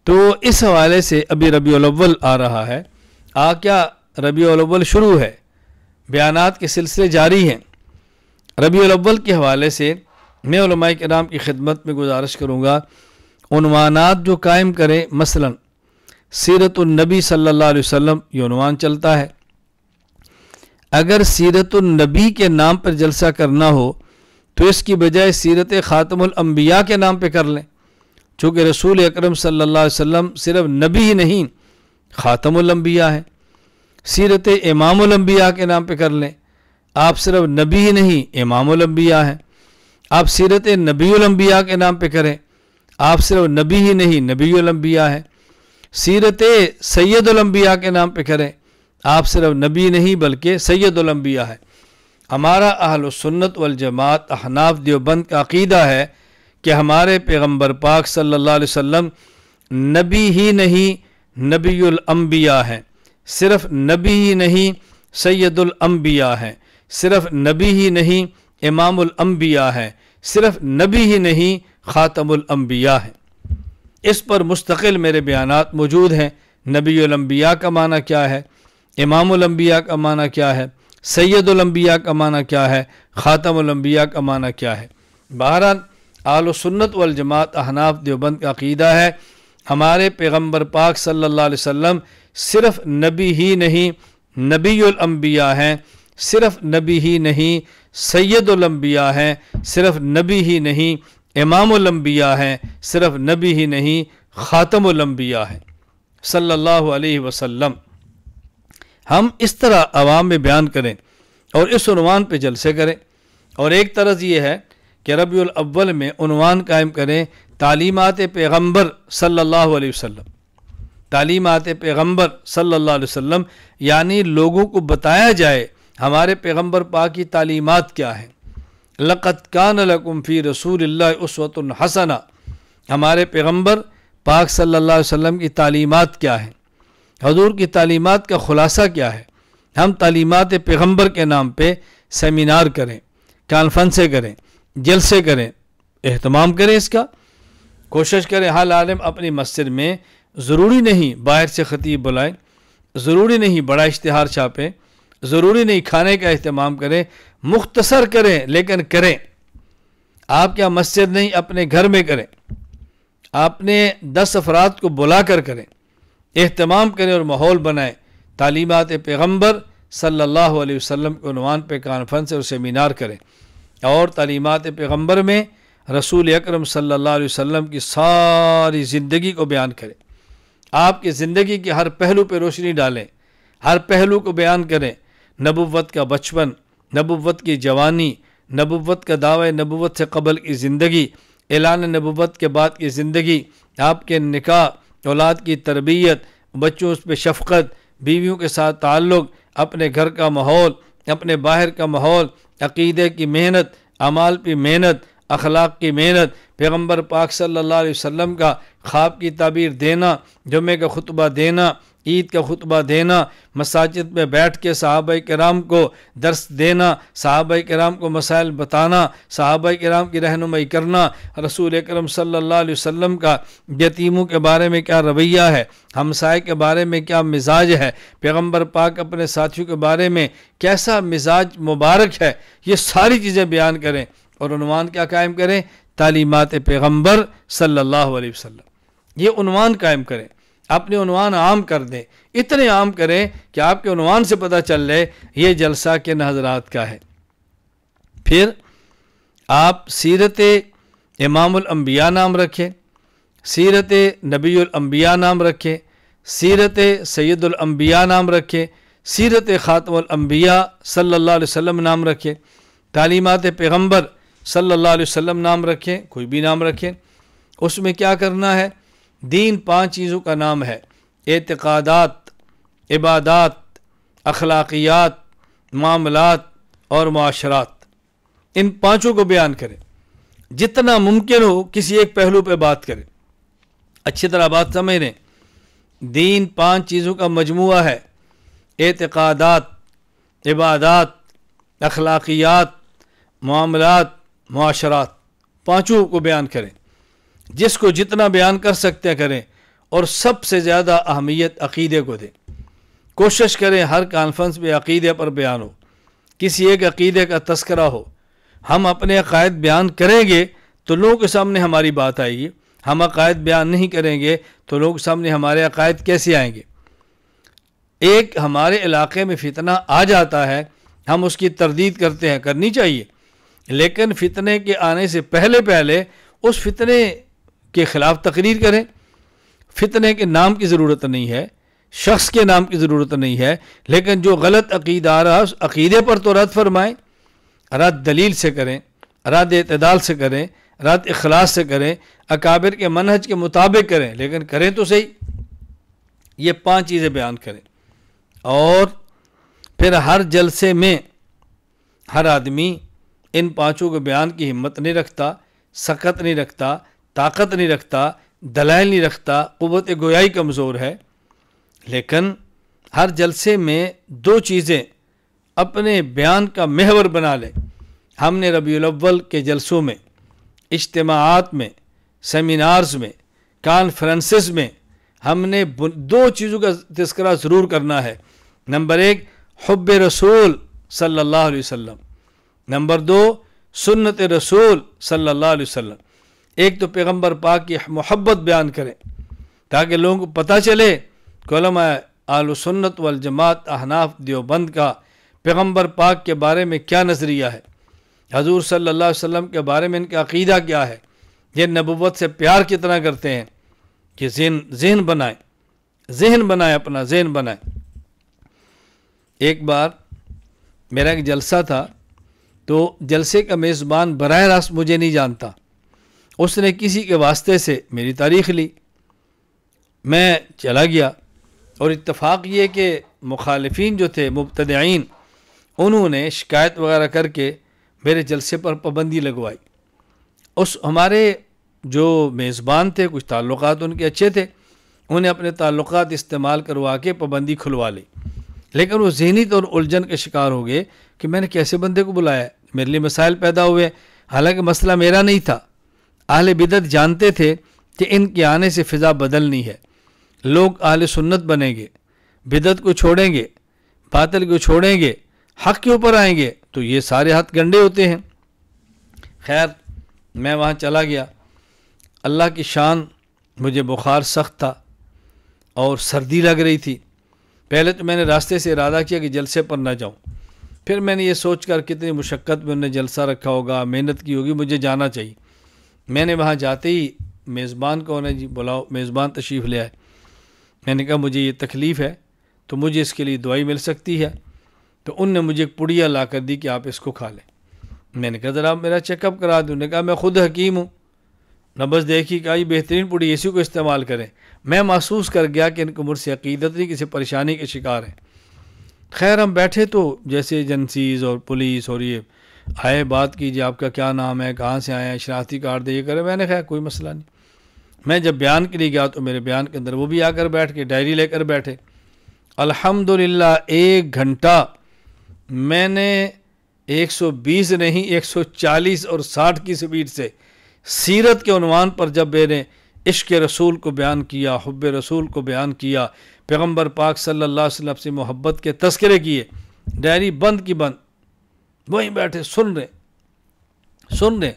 تو اس حوالے سے ابھی ربیع الاول آ رہا ہے، کیا ربیع الاول شروع ہے، بیانات کے سلسلے جاری ہیں۔ ربیع الاول کے حوالے سے میں علماء کرام کی خدمت میں گزارش کروں گا عنوانات جو قائم کریں، مثلا سیرت النبی صلی اللہ علیہ وسلم یہ عنوان چلتا ہے۔ اگر سیرت النبی کے نام پر جلسہ کرنا ہو تو اس کی بجائے سیرت خاتم الانبیاء کے نام پہ کر لیں، چونکہ رسول اکرم صلی اللہ علیہ وسلم صرف نبی ہی نہیں خاتم الانبیاء ہیں۔ سیرت امام الانبیاء کے نام پہ کر لیں، آپ صرف نبی ہی نہیں امام الانبیاء ہیں۔ آپ سیرت نبی الانبیاء کے نام پہ کریں، آپ صرف نبی ہی نہیں نبی الانبیاء ہیں۔ سیرت سید الانبیاء کے نام پہ کریں، آپ صرف نبی نہیں بلکہ سید الانبیاء ہیں۔ ہمارا اہل السنت والجماعت احناف دیوبند کا عقیدہ ہے کہ ہمارے پیغمبر پاک صلی اللہ علیہ وسلم نبی ہی نہیں نبی الانبیاء ہیں، صرف نبی ہی نہیں سید الانبیاء ہیں، صرف نبی ہی نہیں امام الانبیاء ہیں، صرف نبی ہی نہیں خاتم الانبیاء ہیں۔ اس پر مستقل میرے بیانات موجود ہیں۔ نبی الانبیاء کا معنی کیا ہے، امام الانبیاء کا معنی کیا ہے، سید الانبیاء کا معنی کیا ہے، خاتم الانبیاء کا معنی کیا ہے۔ بہرحال اہل السنت والجماعت احناف دیوبند کا عقیدہ ہے ہمارے پیغمبر پاک صلی اللہ علیہ وسلم صرف نبی ہی نہیں نبی الانبیاء ہیں، صرف نبی ہی نہیں سید الانبیاء ہیں، صرف نبی ہی نہیں امام الانبیاء ہیں، صرف نبی ہی نہیں خاتم الانبیاء ہیں صلی اللہ علیہ وسلم۔ ہم اس طرح عوام میں بیان کریں اور اس عنوان پہ جلسے کریں۔ اور ایک طرز یہ ہے کہ ربیع الاول میں عنوان قائم کریں تعلیمات پیغمبر صلی اللہ علیہ وسلم، تعلیمات پیغمبر صلی اللہ علیہ وسلم، یعنی لوگوں کو بتایا جائے ہمارے پیغمبر پاک کی تعلیمات کیا ہیں۔ لقد کان لکم فی رسول اللہ اسوۃ حسنہ، ہمارے پیغمبر پاک صلی اللہ علیہ وسلم کی تعلیمات کیا ہیں، حضور کی تعلیمات کا خلاصہ کیا ہے۔ ہم تعلیمات پیغمبر کے نام پہ سیمینار کریں، کانفرنسیں کریں، جلسے کریں، اہتمام کریں، اس کا کوشش کریں۔ ہر عالم اپنی مسجد میں، ضروری نہیں باہر سے خطیب بلائیں، ضروری نہیں بڑا اشتہار چھاپیں، ضروری نہیں کھانے کا اہتمام کریں، مختصر کریں لیکن کریں۔ آپ کیا مسجد نہیں اپنے گھر میں کریں، اپنے 10 افراد کو بلا کر کریں، اہتمام کریں اور ماحول بنائیں۔ تعلیمات پیغمبر صلی اللہ علیہ وسلم کے عنوان پہ کانفرنس اور سیمینار کریں، اور تعلیمات پیغمبر میں رسول اکرم صلی اللہ علیہ وسلم کی ساری زندگی کو بیان کریں، آپ کی زندگی کے ہر پہلو پہ روشنی ڈالیں، ہر پہلو کو بیان کریں، نبوت کا بچپن، نبوت کی جوانی، نبوت کا دعوی نبوت سے قبل کی زندگی، اعلان نبوت کے بعد کی زندگی، آپ کے نکاح، اولاد کی تربیت، بچوں پہ شفقت، بیویوں کے ساتھ تعلق، اپنے گھر کا ماحول، اپنے باہر کا ماحول، عقیدے کی محنت، اعمال پہ محنت، اخلاق کی محنت، پیغمبر پاک صلی اللہ علیہ وسلم کا خواب کی تعبیر دینا، جمعے کا خطبہ دینا، عید کا خطبہ دینا، مساجد میں بیٹھ کے صحابہ کرام کو درس دینا، صحابہ کرام کو مسائل بتانا، صحابہ کرام کی رہنمائی کرنا، رسول اکرم صلی اللہ علیہ وسلم کا یتیموں کے بارے میں کیا رویہ ہے، ہمسائے کے بارے میں کیا مزاج ہے، پیغمبر پاک اپنے ساتھیوں کے بارے میں کیسا مزاج مبارک ہے، یہ ساری چیزیں بیان کریں اور عنوان کیا قائم کریں؟ تعلیمات پیغمبر صلی اللہ علیہ وسلم، یہ عنوان قائم کریں، اپنے عنوان عام کر دیں، اتنے عام کریں کہ آپ کے عنوان سے پتہ چل رہے یہ جلسہ کن حضرات کا ہے۔ پھر آپ سیرت امام الانبیاء نام رکھیں، سیرت نبی الانبیاء نام رکھیں، سیرت سید الانبیاء نام رکھیں، سیرت خاتم الانبیاء صلی اللہ علیہ وسلم نام رکھیں، تعلیمات پیغمبر صلی اللہ علیہ وسلم نام رکھیں، کوئی بھی نام رکھیں۔ اس میں کیا کرنا ہے؟ دین 5 چیزوں کا نام ہے: اعتقادات، عبادات، اخلاقیات، معاملات اور معاشرات۔ ان 5 کو بیان کریں، جتنا ممکن ہو کسی ایک پہلو پہ بات کریں، اچھی طرح بات سمجھ لیں۔ دین 5 چیزوں کا مجموعہ ہے: اعتقادات، عبادات، اخلاقیات، معاملات، معاشرات۔ 5 کو بیان کریں، جس کو جتنا بیان کر سکتے ہیں کریں، اور سب سے زیادہ اہمیت عقیدے کو دیں۔ کوشش کریں ہر کانفرنس میں عقیدے پر بیان ہو، کسی ایک عقیدے کا تذکرہ ہو۔ ہم اپنے عقائد بیان کریں گے تو لوگوں کے سامنے ہماری بات آئے گی، ہم عقائد بیان نہیں کریں گے تو لوگوں کے سامنے ہمارے عقائد کیسے آئیں گے؟ ایک ہمارے علاقے میں فتنہ آ جاتا ہے، ہم اس کی تردید کرتے ہیں، کرنی چاہیے، لیکن فتنے کے آنے سے پہلے اس فتنے کے خلاف تقریر کریں۔ فتنے کے نام کی ضرورت نہیں ہے، شخص کے نام کی ضرورت نہیں ہے، لیکن جو غلط عقیدہ آ رہا ہے اس عقیدے پر تو رد فرمائیں، رد دلیل سے کریں، رد اعتدال سے کریں، رد اخلاص سے کریں، اکابر کے منہج کے مطابق کریں، لیکن کریں تو صحیح۔ یہ 5 چیزیں بیان کریں، اور پھر ہر جلسے میں ہر آدمی ان 5 کو بیان کی ہمت نہیں رکھتا، سخت نہیں رکھتا، طاقت نہیں رکھتا، دلائل نہیں رکھتا، قوت گویائی کمزور ہے، لیکن ہر جلسے میں 2 چیزیں اپنے بیان کا محور بنا لیں۔ ہم نے ربیع الاول کے جلسوں میں، اجتماعات میں، سیمینارز میں، کانفرنسز میں ہم نے 2 چیزوں کا تذکرہ ضرور کرنا ہے۔ نمبر 1 حب رسول صلی اللہ علیہ وسلم، نمبر 2 سنت رسول صلی اللہ علیہ وسلم۔ ایک تو پیغمبر پاک کی محبت بیان کریں تاکہ لوگوں کو پتہ چلے کہ علماء اہل سنت والجماعت احناف دیوبند کا پیغمبر پاک کے بارے میں کیا نظریہ ہے، حضور صلی اللہ علیہ وسلم کے بارے میں ان کا عقیدہ کیا ہے، یہ نبوت سے پیار کتنا کرتے ہیں، کہ ذہن بنائیں، اپنا ذہن بنائیں۔ ایک بار میرا ایک جلسہ تھا، تو جلسے کا میزبان براہ راست مجھے نہیں جانتا، اس نے کسی کے واسطے سے میری تاریخ لی، میں چلا گیا، اور اتفاق یہ کہ مخالفین جو تھے مبتدعین، انہوں نے شکایت وغیرہ کر کے میرے جلسے پر پابندی لگوائی۔ ہمارے جو میزبان تھے کچھ تعلقات ان کے اچھے تھے، انہیں اپنے تعلقات استعمال کروا کے پابندی کھلوا لی، لیکن وہ ذہنی طور الجھن کے شکار ہو گئے کہ میں نے کیسے بندے کو بلایا، میرے لیے مسائل پیدا ہوئے، حالانکہ مسئلہ میرا نہیں تھا۔ اہل بدعت جانتے تھے کہ ان کے آنے سے فضا بدلنی ہے، لوگ اہل سنت بنیں گے، بدعت کو چھوڑیں گے، باطل کو چھوڑیں گے، حق کے اوپر آئیں گے، تو یہ سارے ہاتھ گنڈے ہوتے ہیں۔ خیر میں وہاں چلا گیا، اللہ کی شان مجھے بخار سخت تھا اور سردی لگ رہی تھی۔ پہلے تو میں نے راستے سے ارادہ کیا کہ جلسے پر نہ جاؤں، پھر میں نے یہ سوچ کر کتنی مشقت میں انہوں نے جلسہ رکھا ہوگا، محنت کی ہوگی، مجھے جانا چاہیے۔ میں نے وہاں جاتے ہی میزبان کو انہیں جی بلاؤ، میزبان تشریف لے آئے۔ میں نے کہا مجھے یہ تکلیف ہے، تو مجھے اس کے لیے دوائی مل سکتی ہے۔ تو ان نے مجھے ایک پڑیا لا کر دی کہ آپ اس کو کھا لیں۔ میں نے کہا ذرا آپ میرا چیک اپ کرا دوں۔ نے کہا میں خود حکیم ہوں، نبض دیکھی کہ یہ بہترین پڑی، اسی کو استعمال کریں۔ میں محسوس کر گیا کہ ان کو مجھ سے عقیدت نہیں، کسی پریشانی کے شکار ہیں۔ خیر ہم بیٹھے تو جیسے ایجنسیز اور پولیس اور یہ آئے، بات کیجیے آپ کا کیا نام ہے، کہاں سے آئے ہیں، شناختی کارڈ دے، یہ کرے۔ میں نے کہا کوئی مسئلہ نہیں۔ میں جب بیان کے لیے گیا تو میرے بیان کے اندر وہ بھی آ کر بیٹھ کے ڈائری لے کر بیٹھے۔ الحمدللہ 1 گھنٹہ میں نے 120 نہیں 140 اور 60 کی سپیڈ سے سیرت کے عنوان پر جب میں نے عشق رسول کو بیان کیا، حب رسول کو بیان کیا، پیغمبر پاک صلی اللہ علیہ وسلم سے محبت کے تذکرے کیے، ڈائری بند کی بند، وہیں بیٹھے سن رہے۔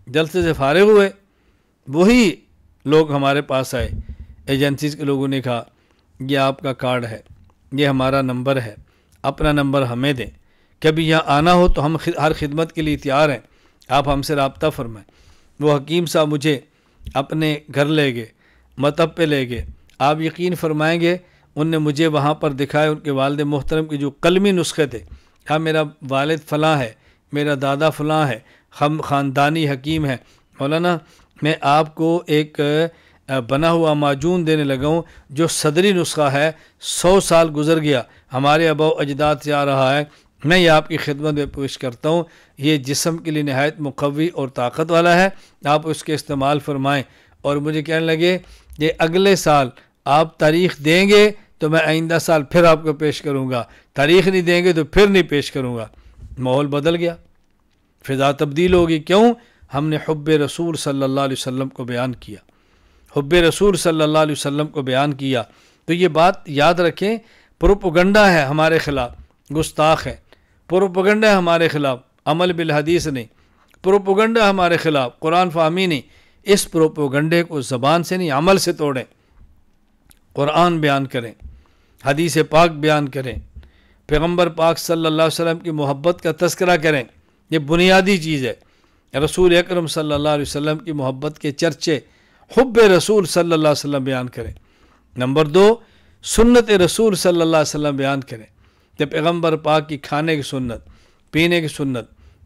جلسے سے فارغ ہوئے، وہی لوگ ہمارے پاس آئے، ایجنسیز کے لوگوں نے کہا یہ آپ کا کارڈ ہے، یہ ہمارا نمبر ہے، اپنا نمبر ہمیں دیں، کبھی یہاں آنا ہو تو ہم ہر خدمت کے لیے تیار ہیں، آپ ہم سے رابطہ فرمائیں۔ وہ حکیم صاحب مجھے اپنے گھر لے گئے، مطب پہ لے گئے۔ آپ یقین فرمائیں گے ان نے مجھے وہاں پر دکھائے ان کے والد محترم کے جو قلمی نسخے تھے۔ کہا میرا والد فلاں ہے، میرا دادا فلاں ہے، ہم خاندانی حکیم ہیں، مولانا میں آپ کو ایک بنا ہوا معجون دینے لگا ہوں جو صدری نسخہ ہے، 100 سال گزر گیا، ہمارے آباء و اجداد سے آ رہا ہے، میں یہ آپ کی خدمت میں پیش کرتا ہوں۔ یہ جسم کے لیے نہایت مقوی اور طاقت والا ہے، آپ اس کے استعمال فرمائیں۔ اور مجھے کہنے لگے یہ اگلے سال آپ تاریخ دیں گے تو میں آئندہ سال پھر آپ کو پیش کروں گا، تاریخ نہیں دیں گے تو پھر نہیں پیش کروں گا۔ ماحول بدل گیا، فضا تبدیل ہوگی۔ کیوں؟ ہم نے حب رسول صلی اللہ علیہ وسلم کو بیان کیا، حب رسول صلی اللہ علیہ وسلم کو بیان کیا۔ تو یہ بات یاد رکھیں، پروپیگنڈا ہے ہمارے خلاف، گستاخ ہے، پروپیگنڈا ہے ہمارے خلاف، عمل بالحدیث نہیں، پروپیگنڈا ہمارے خلاف، قرآن فہمی نہیں۔ اس پروپیگنڈے کو زبان سے نہیں عمل سے توڑیں، قرآن بیان کریں، حدیث پاک بیان کریں، پیغمبر پاک صلی اللہ علیہ وسلم کی محبت کا تذکرہ کریں۔ یہ بنیادی چیز ہے۔ رسول اکرم صلی اللہ علیہ وسلم کی محبت کے چرچے، حب رسول صلی اللہ علیہ وسلم بیان کریں۔ نمبر 2، سنت رسول صلی اللہ علیہ وسلم بیان کریں کہ پیغمبر پاک کی کھانے کی سنت، پینے کی سنت،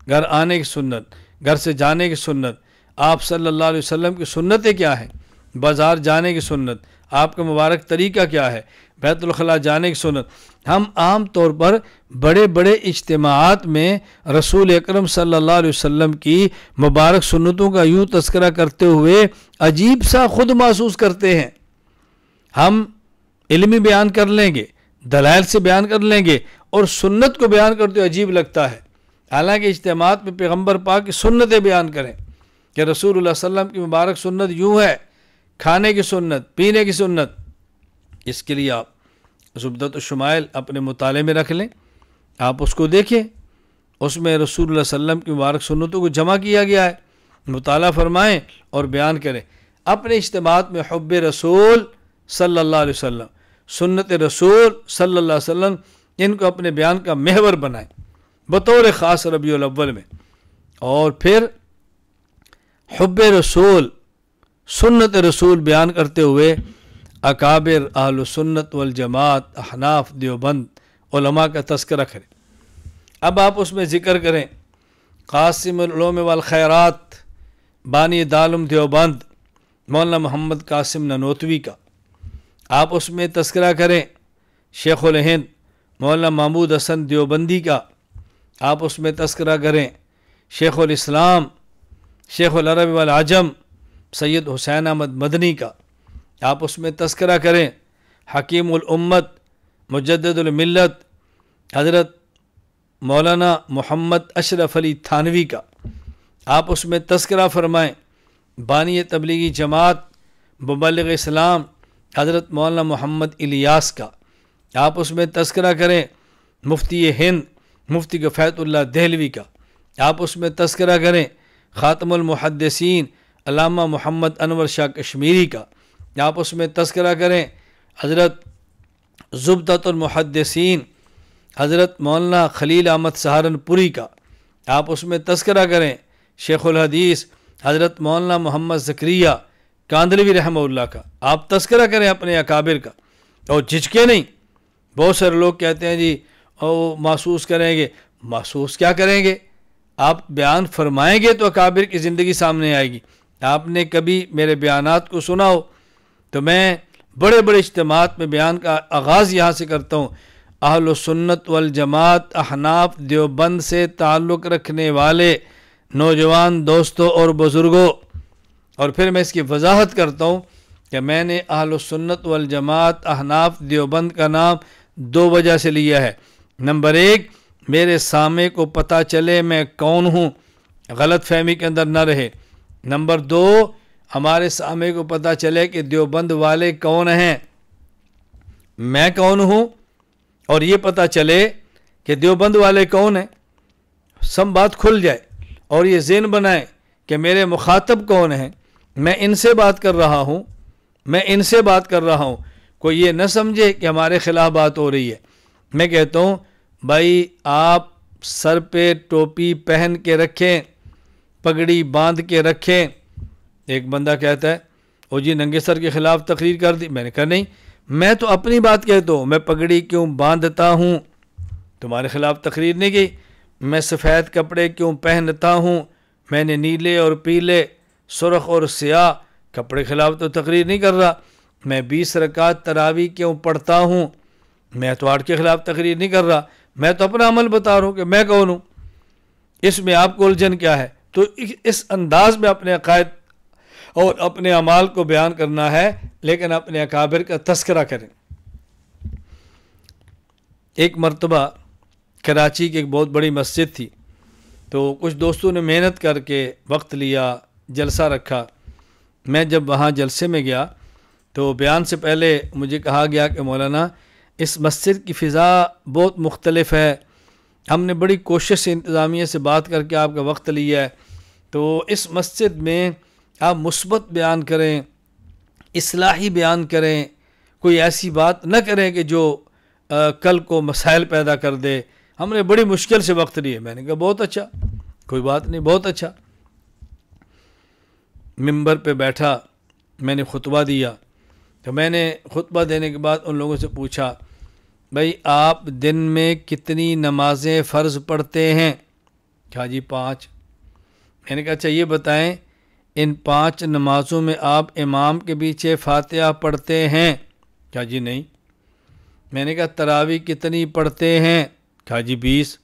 گھر آنے کی سنت، گھر سے جانے کی سنت، آپ صلی اللہ علیہ وسلم کی سنتیں کیا ہیں، بازار جانے کی سنت، آپ کا مبارک طریقہ کیا ہے، بیت الخلاء جانے کی سنت۔ ہم عام طور پر بڑے بڑے اجتماعات میں رسول اکرم صلی اللہ علیہ وسلم کی مبارک سنتوں کا یوں تذکرہ کرتے ہوئے عجیب سا خود محسوس کرتے ہیں۔ ہم علمی بیان کر لیں گے، دلائل سے بیان کر لیں گے، اور سنت کو بیان کرتے ہوئے عجیب لگتا ہے۔ حالانکہ اجتماعات میں پیغمبر پاک کی سنتیں بیان کریں کہ رسول اللہ صلی اللہ علیہ وسلم کی مبارک سنت یوں ہے، کھانے کی سنت، پینے کی سنت۔ اس کے لیے آپ زبدۃ الشمائل اپنے مطالعے میں رکھ لیں، آپ اس کو دیکھیں، اس میں رسول اللہ صلی اللہ علیہ وسلم کی مبارک سنتوں کو جمع کیا گیا ہے، مطالعہ فرمائیں اور بیان کریں۔ اپنے اجتماعات میں حب رسول صلی اللہ علیہ وسلم، سنت رسول صلی اللہ علیہ وسلم، ان کو اپنے بیان کا محور بنائیں بطور خاص ربیع الاول میں۔ اور پھر حب رسول، سنت رسول بیان کرتے ہوئے اکابر اہل سنت والجماعت، احناف، دیوبند علماء کا تذکرہ کریں۔ اب آپ اس میں ذکر کریں قاسم العلوم والخیرات، بانی دارالعلوم دیوبند مولانا محمد قاسم نانوتوی کا۔ آپ اس میں تذکرہ کریں شیخ الہند مولانا محمود حسن دیوبندی کا۔ آپ اس میں تذکرہ کریں شیخ الاسلام، شیخ العرب والعجم سید حسین احمد مدنی کا۔ آپ اس میں تذکرہ کریں حکیم الامت مجدد الملت حضرت مولانا محمد اشرف علی تھانوی کا۔ آپ اس میں تذکرہ فرمائیں بانی تبلیغی جماعت مبلغ اسلام حضرت مولانا محمد الیاس کا۔ آپ اس میں تذکرہ کریں مفتی ہند مفتی کفایت اللہ دہلوی کا۔ آپ اس میں تذکرہ کریں خاتم المحدثین علامہ محمد انور شاہ کشمیری کا۔ آپ اس میں تذکرہ کریں حضرت زبدۃ المحدثین حضرت مولانا خلیل احمد سہارنپوری کا۔ آپ اس میں تذکرہ کریں شیخ الحدیث حضرت مولانا محمد زکریہ کاندلوی رحمہ اللہ کا۔ آپ تذکرہ کریں اپنے اکابر کا، اور جھجکے نہیں، بہت سارے لوگ کہتے ہیں جی او محسوس کریں گے، محسوس کیا کریں گے؟ آپ بیان فرمائیں گے تو اکابر کی زندگی سامنے آئے گی۔ آپ نے کبھی میرے بیانات کو سنا ہو تو میں بڑے بڑے اجتماعات میں بیان کا آغاز یہاں سے کرتا ہوں، اہل السنت والجماعت احناف دیوبند سے تعلق رکھنے والے نوجوان دوستوں اور بزرگوں، اور پھر میں اس کی وضاحت کرتا ہوں کہ میں نے اہل السنت والجماعت احناف دیوبند کا نام 2 وجہ سے لیا ہے۔ نمبر 1، میرے سامع کو پتہ چلے میں کون ہوں، غلط فہمی کے اندر نہ رہے۔ نمبر 2، ہمارے سامع کو پتہ چلے کہ دیوبند والے کون ہیں، میں کون ہوں، اور یہ پتہ چلے کہ دیوبند والے کون ہیں، سب بات کھل جائے، اور یہ ذہن بنائیں کہ میرے مخاطب کون ہیں، میں ان سے بات کر رہا ہوں، میں ان سے بات کر رہا ہوں۔ کوئی یہ نہ سمجھے کہ ہمارے خلاف بات ہو رہی ہے۔ میں کہتا ہوں بھائی آپ سر پہ ٹوپی پہن کے رکھیں، پگڑی باندھ کے رکھیں۔ ایک بندہ کہتا ہے او جی ننگے سر کے خلاف تقریر کر دی، میں نے کہا نہیں، میں تو اپنی بات کہتا ہوں، میں پگڑی کیوں باندھتا ہوں، تمہارے خلاف تقریر نہیں کی۔ میں سفید کپڑے کیوں پہنتا ہوں، میں نے نیلے اور پیلے، سرخ اور سیاہ کپڑے خلاف تو تقریر نہیں کر رہا۔ میں 20 رکعت تراویح کیوں پڑھتا ہوں، میں اتوار کے خلاف تقریر نہیں کر رہا، میں تو اپنا عمل بتا رہا ہوں کہ میں کون ہوں، اس میں آپ کو الجھن کیا ہے؟ تو اس انداز میں اپنے عقائد اور اپنے اعمال کو بیان کرنا ہے، لیکن اپنے اکابر کا تذکرہ کریں۔ ایک مرتبہ کراچی کی ایک بہت بڑی مسجد تھی، تو کچھ دوستوں نے محنت کر کے وقت لیا، جلسہ رکھا۔ میں جب وہاں جلسے میں گیا تو بیان سے پہلے مجھے کہا گیا کہ مولانا اس مسجد کی فضا بہت مختلف ہے، ہم نے بڑی کوشش سے انتظامیہ سے بات کر کے آپ کا وقت لیا ہے، تو اس مسجد میں آپ مثبت بیان کریں، اصلاحی بیان کریں، کوئی ایسی بات نہ کریں کہ جو کل کو مسائل پیدا کر دے۔ ہم نے بڑی مشکل سے وقت لیے۔ میں نے کہا بہت اچھا، کوئی بات نہیں، بہت اچھا۔ ممبر پہ بیٹھا، میں نے خطبہ دیا، تو میں نے خطبہ دینے کے بعد ان لوگوں سے پوچھا بھائی آپ دن میں کتنی نمازیں فرض پڑھتے ہیں؟ کہا جی 5۔ میں نے کہا اچھا یہ بتائیں ان 5 نمازوں میں آپ امام کے پیچھے فاتحہ پڑھتے ہیں؟ کہا جی نہیں۔ میں نے کہا تراویح کتنی پڑھتے ہیں؟ کہا جی 20۔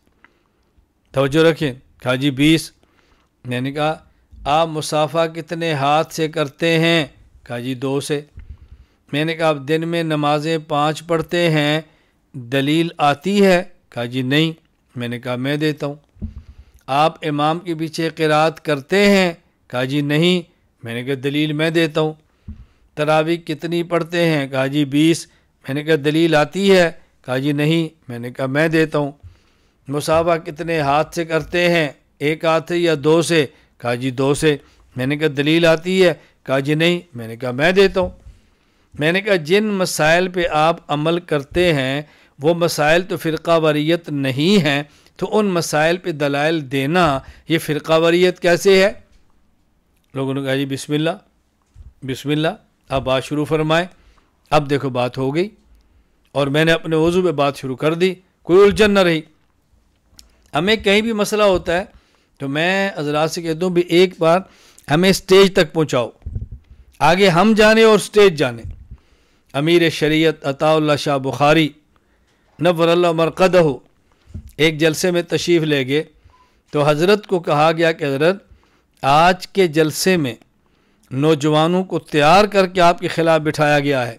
توجہ رکھیں، کہا جی 20۔ میں نے کہا آپ مصافحہ کتنے ہاتھ سے کرتے ہیں؟ کہا جی 2 سے۔ میں نے کہا آپ دن میں نمازیں 5 پڑھتے ہیں، دلیل آتی ہے؟ کہا جی نہیں۔ میں نے کہا میں دیتا ہوں۔ آپ امام کے پیچھے قرات کرتے ہیں؟ کہا جی نہیں۔ میں نے کہا دلیل میں دیتا ہوں۔ تراویح کتنی پڑھتے ہیں؟ کہا جی 20۔ میں نے کہا دلیل آتی ہے؟ کہا جی نہیں۔ میں نے کہا میں دیتا ہوں۔ مصافحہ کتنے ہاتھ سے کرتے ہیں، 1 ہاتھ سے یا 2 سے؟ کہا جی 2 سے۔ میں نے کہا دلیل آتی ہے؟ کہا جی نہیں۔ میں نے کہا میں دیتا ہوں۔ میں نے کہا جن مسائل پہ آپ عمل کرتے ہیں وہ مسائل تو فرقہ واریت نہیں ہیں، تو ان مسائل پہ دلائل دینا یہ فرقہ واریت کیسے ہے؟ لوگوں نے کہا جی بسم اللہ بسم اللہ، اب بات شروع فرمائیں۔ اب دیکھو بات ہو گئی، اور میں نے اپنے وضو پہ بات شروع کر دی، کوئی الجھن نہ رہی۔ ہمیں کہیں بھی مسئلہ ہوتا ہے تو میں حضرات سے کہتا ہوں بھی ایک بار ہمیں سٹیج تک پہنچاؤ، آگے ہم جانے اور سٹیج جانے۔ امیر شریعت عطا اللہ شاہ بخاری نور اللہ مرقدہ ایک جلسے میں تشریف لے گئے، تو حضرت کو کہا گیا کہ حضرت آج کے جلسے میں نوجوانوں کو تیار کر کے آپ کے خلاف بٹھایا گیا ہے،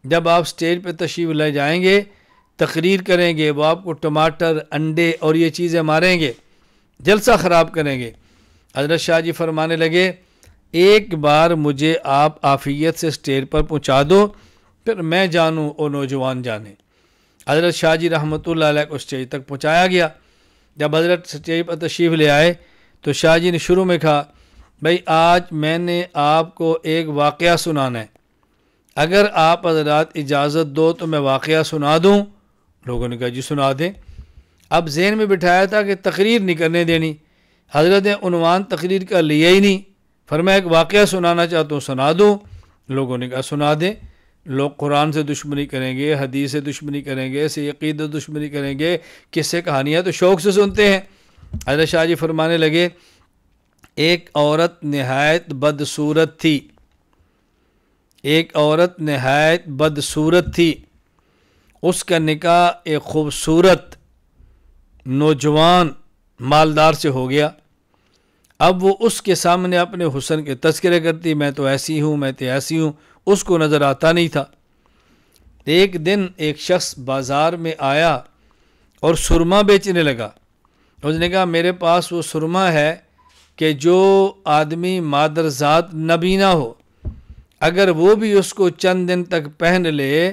جب آپ سٹیج پہ تشریف لے جائیں گے تقریر کریں گے، وہ آپ کو ٹماٹر انڈے اور یہ چیزیں ماریں گے، جلسہ خراب کریں گے۔ حضرت شاہ جی فرمانے لگے ایک بار مجھے آپ عافیت سے سٹیج پر پہنچا دو، پھر میں جانوں اور نوجوان جانے۔ حضرت شاہ جی رحمۃ اللہ علیہ کو سٹیج تک پہنچایا گیا۔ جب حضرت سٹیج پر تشریف لے آئے تو شاہ جی نے شروع میں کہا بھائی آج میں نے آپ کو ایک واقعہ سنانا ہے، اگر آپ حضرات اجازت دو تو میں واقعہ سنا دوں؟ لوگوں نے کہا جی سنا دیں۔ اب ذہن میں بٹھایا تھا کہ تقریر نہیں کرنے دینی، حضرت نے عنوان تقریر کا لیا ہی نہیں، فرمایا ایک واقعہ سنانا چاہتا ہوں سنا دوں؟ لوگوں نے کہا سنا دیں۔ لوگ قرآن سے دشمنی کریں گے، حدیث سے دشمنی کریں گے، سے عقیدت دشمنی کریں گے، قصے کہانیاں تو شوق سے سنتے ہیں۔ حضرت شاہ جی فرمانے لگے ایک عورت نہایت بدصورت تھی، ایک عورت نہایت بدصورت تھی، اس کا نکاح ایک خوبصورت نوجوان مالدار سے ہو گیا۔ اب وہ اس کے سامنے اپنے حسن کے تذکرے کرتی، میں تو ایسی ہوں، میں تو ایسی ہوں، اس کو نظر آتا نہیں تھا۔ ایک دن ایک شخص بازار میں آیا اور سرما بیچنے لگا۔ اس نے کہا میرے پاس وہ سرما ہے کہ جو آدمی مادرزاد نبینا ہو، اگر وہ بھی اس کو چند دن تک پہن لے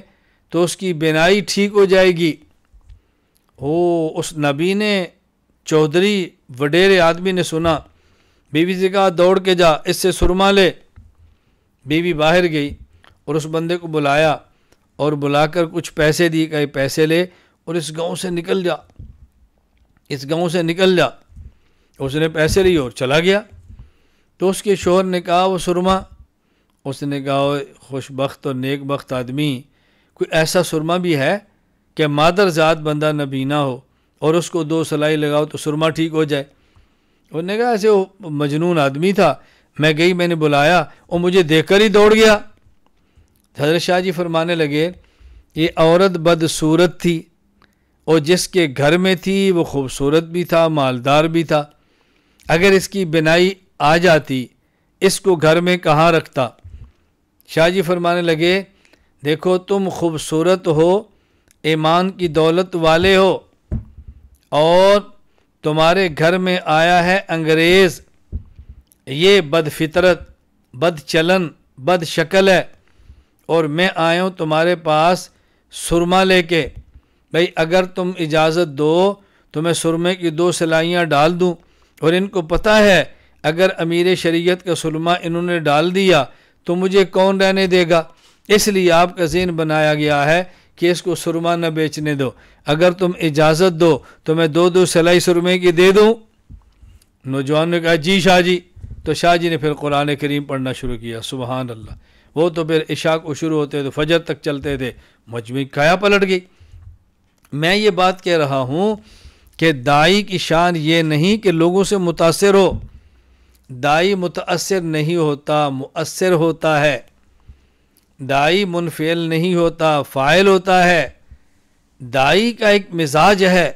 تو اس کی بینائی ٹھیک ہو جائے گی۔ اس نبینے چودھری وڈیرے آدمی نے سنا، بیوی سے کہا دوڑ کے جا اس سے سرما لے۔ بیوی باہر گئی اور اس بندے کو بلایا اور بلا کر کچھ پیسے دی، کہ پیسے لے اور اس گاؤں سے نکل جا، اس گاؤں سے نکل جا۔ اس نے پیسے لیے اور چلا گیا۔ تو اس کے شوہر نے کہا وہ سرما، اس نے کہا خوش بخت اور نیک بخت آدمی، کوئی ایسا سرما بھی ہے کہ مادر ذات بندہ نبینا ہو اور اس کو 2 سلائی لگاؤ تو سرما ٹھیک ہو جائے؟ انہوں نے کہا ایسے وہ مجنون آدمی تھا، میں گئی، میں نے بلایا، وہ مجھے دیکھ کر ہی دوڑ گیا۔ حضرت شاہ جی فرمانے لگے یہ عورت بدصورت تھی اور جس کے گھر میں تھی وہ خوبصورت بھی تھا، مالدار بھی تھا۔ اگر اس کی بینائی آ جاتی اس کو گھر میں کہاں رکھتا؟ شاہ جی فرمانے لگے دیکھو تم خوبصورت ہو، ایمان کی دولت والے ہو، اور تمہارے گھر میں آیا ہے انگریز، یہ بد فطرت، بد چلن، بد شکل ہے، اور میں آیا ہوں تمہارے پاس سرما لے کے، بھئی اگر تم اجازت دو تو میں سرمے کی 2 سلائیاں ڈال دوں، اور ان کو پتہ ہے اگر امیر شریعت کا سرما انہوں نے ڈال دیا تو مجھے کون رہنے دے گا، اس لیے آپ کا ذہن بنایا گیا ہے کہ اس کو سرما نہ بیچنے دو، اگر تم اجازت دو تو میں 2 سلائی سرمے کی دے دوں۔ نوجوان نے کہا جی شاہ جی۔ تو شاہ جی نے پھر قرآن کریم پڑھنا شروع کیا، سبحان اللہ۔ وہ تو پھر عشاء کو شروع ہوتے تو فجر تک چلتے تھے، مجمع کایا پلٹ گئی۔ میں یہ بات کہہ رہا ہوں کہ داعی کی شان یہ نہیں کہ لوگوں سے متاثر ہو، داعی متاثر نہیں ہوتا، مؤثر ہوتا ہے۔ داعی منفعل نہیں ہوتا، فاعل ہوتا ہے۔ داعی کا ایک مزاج ہے،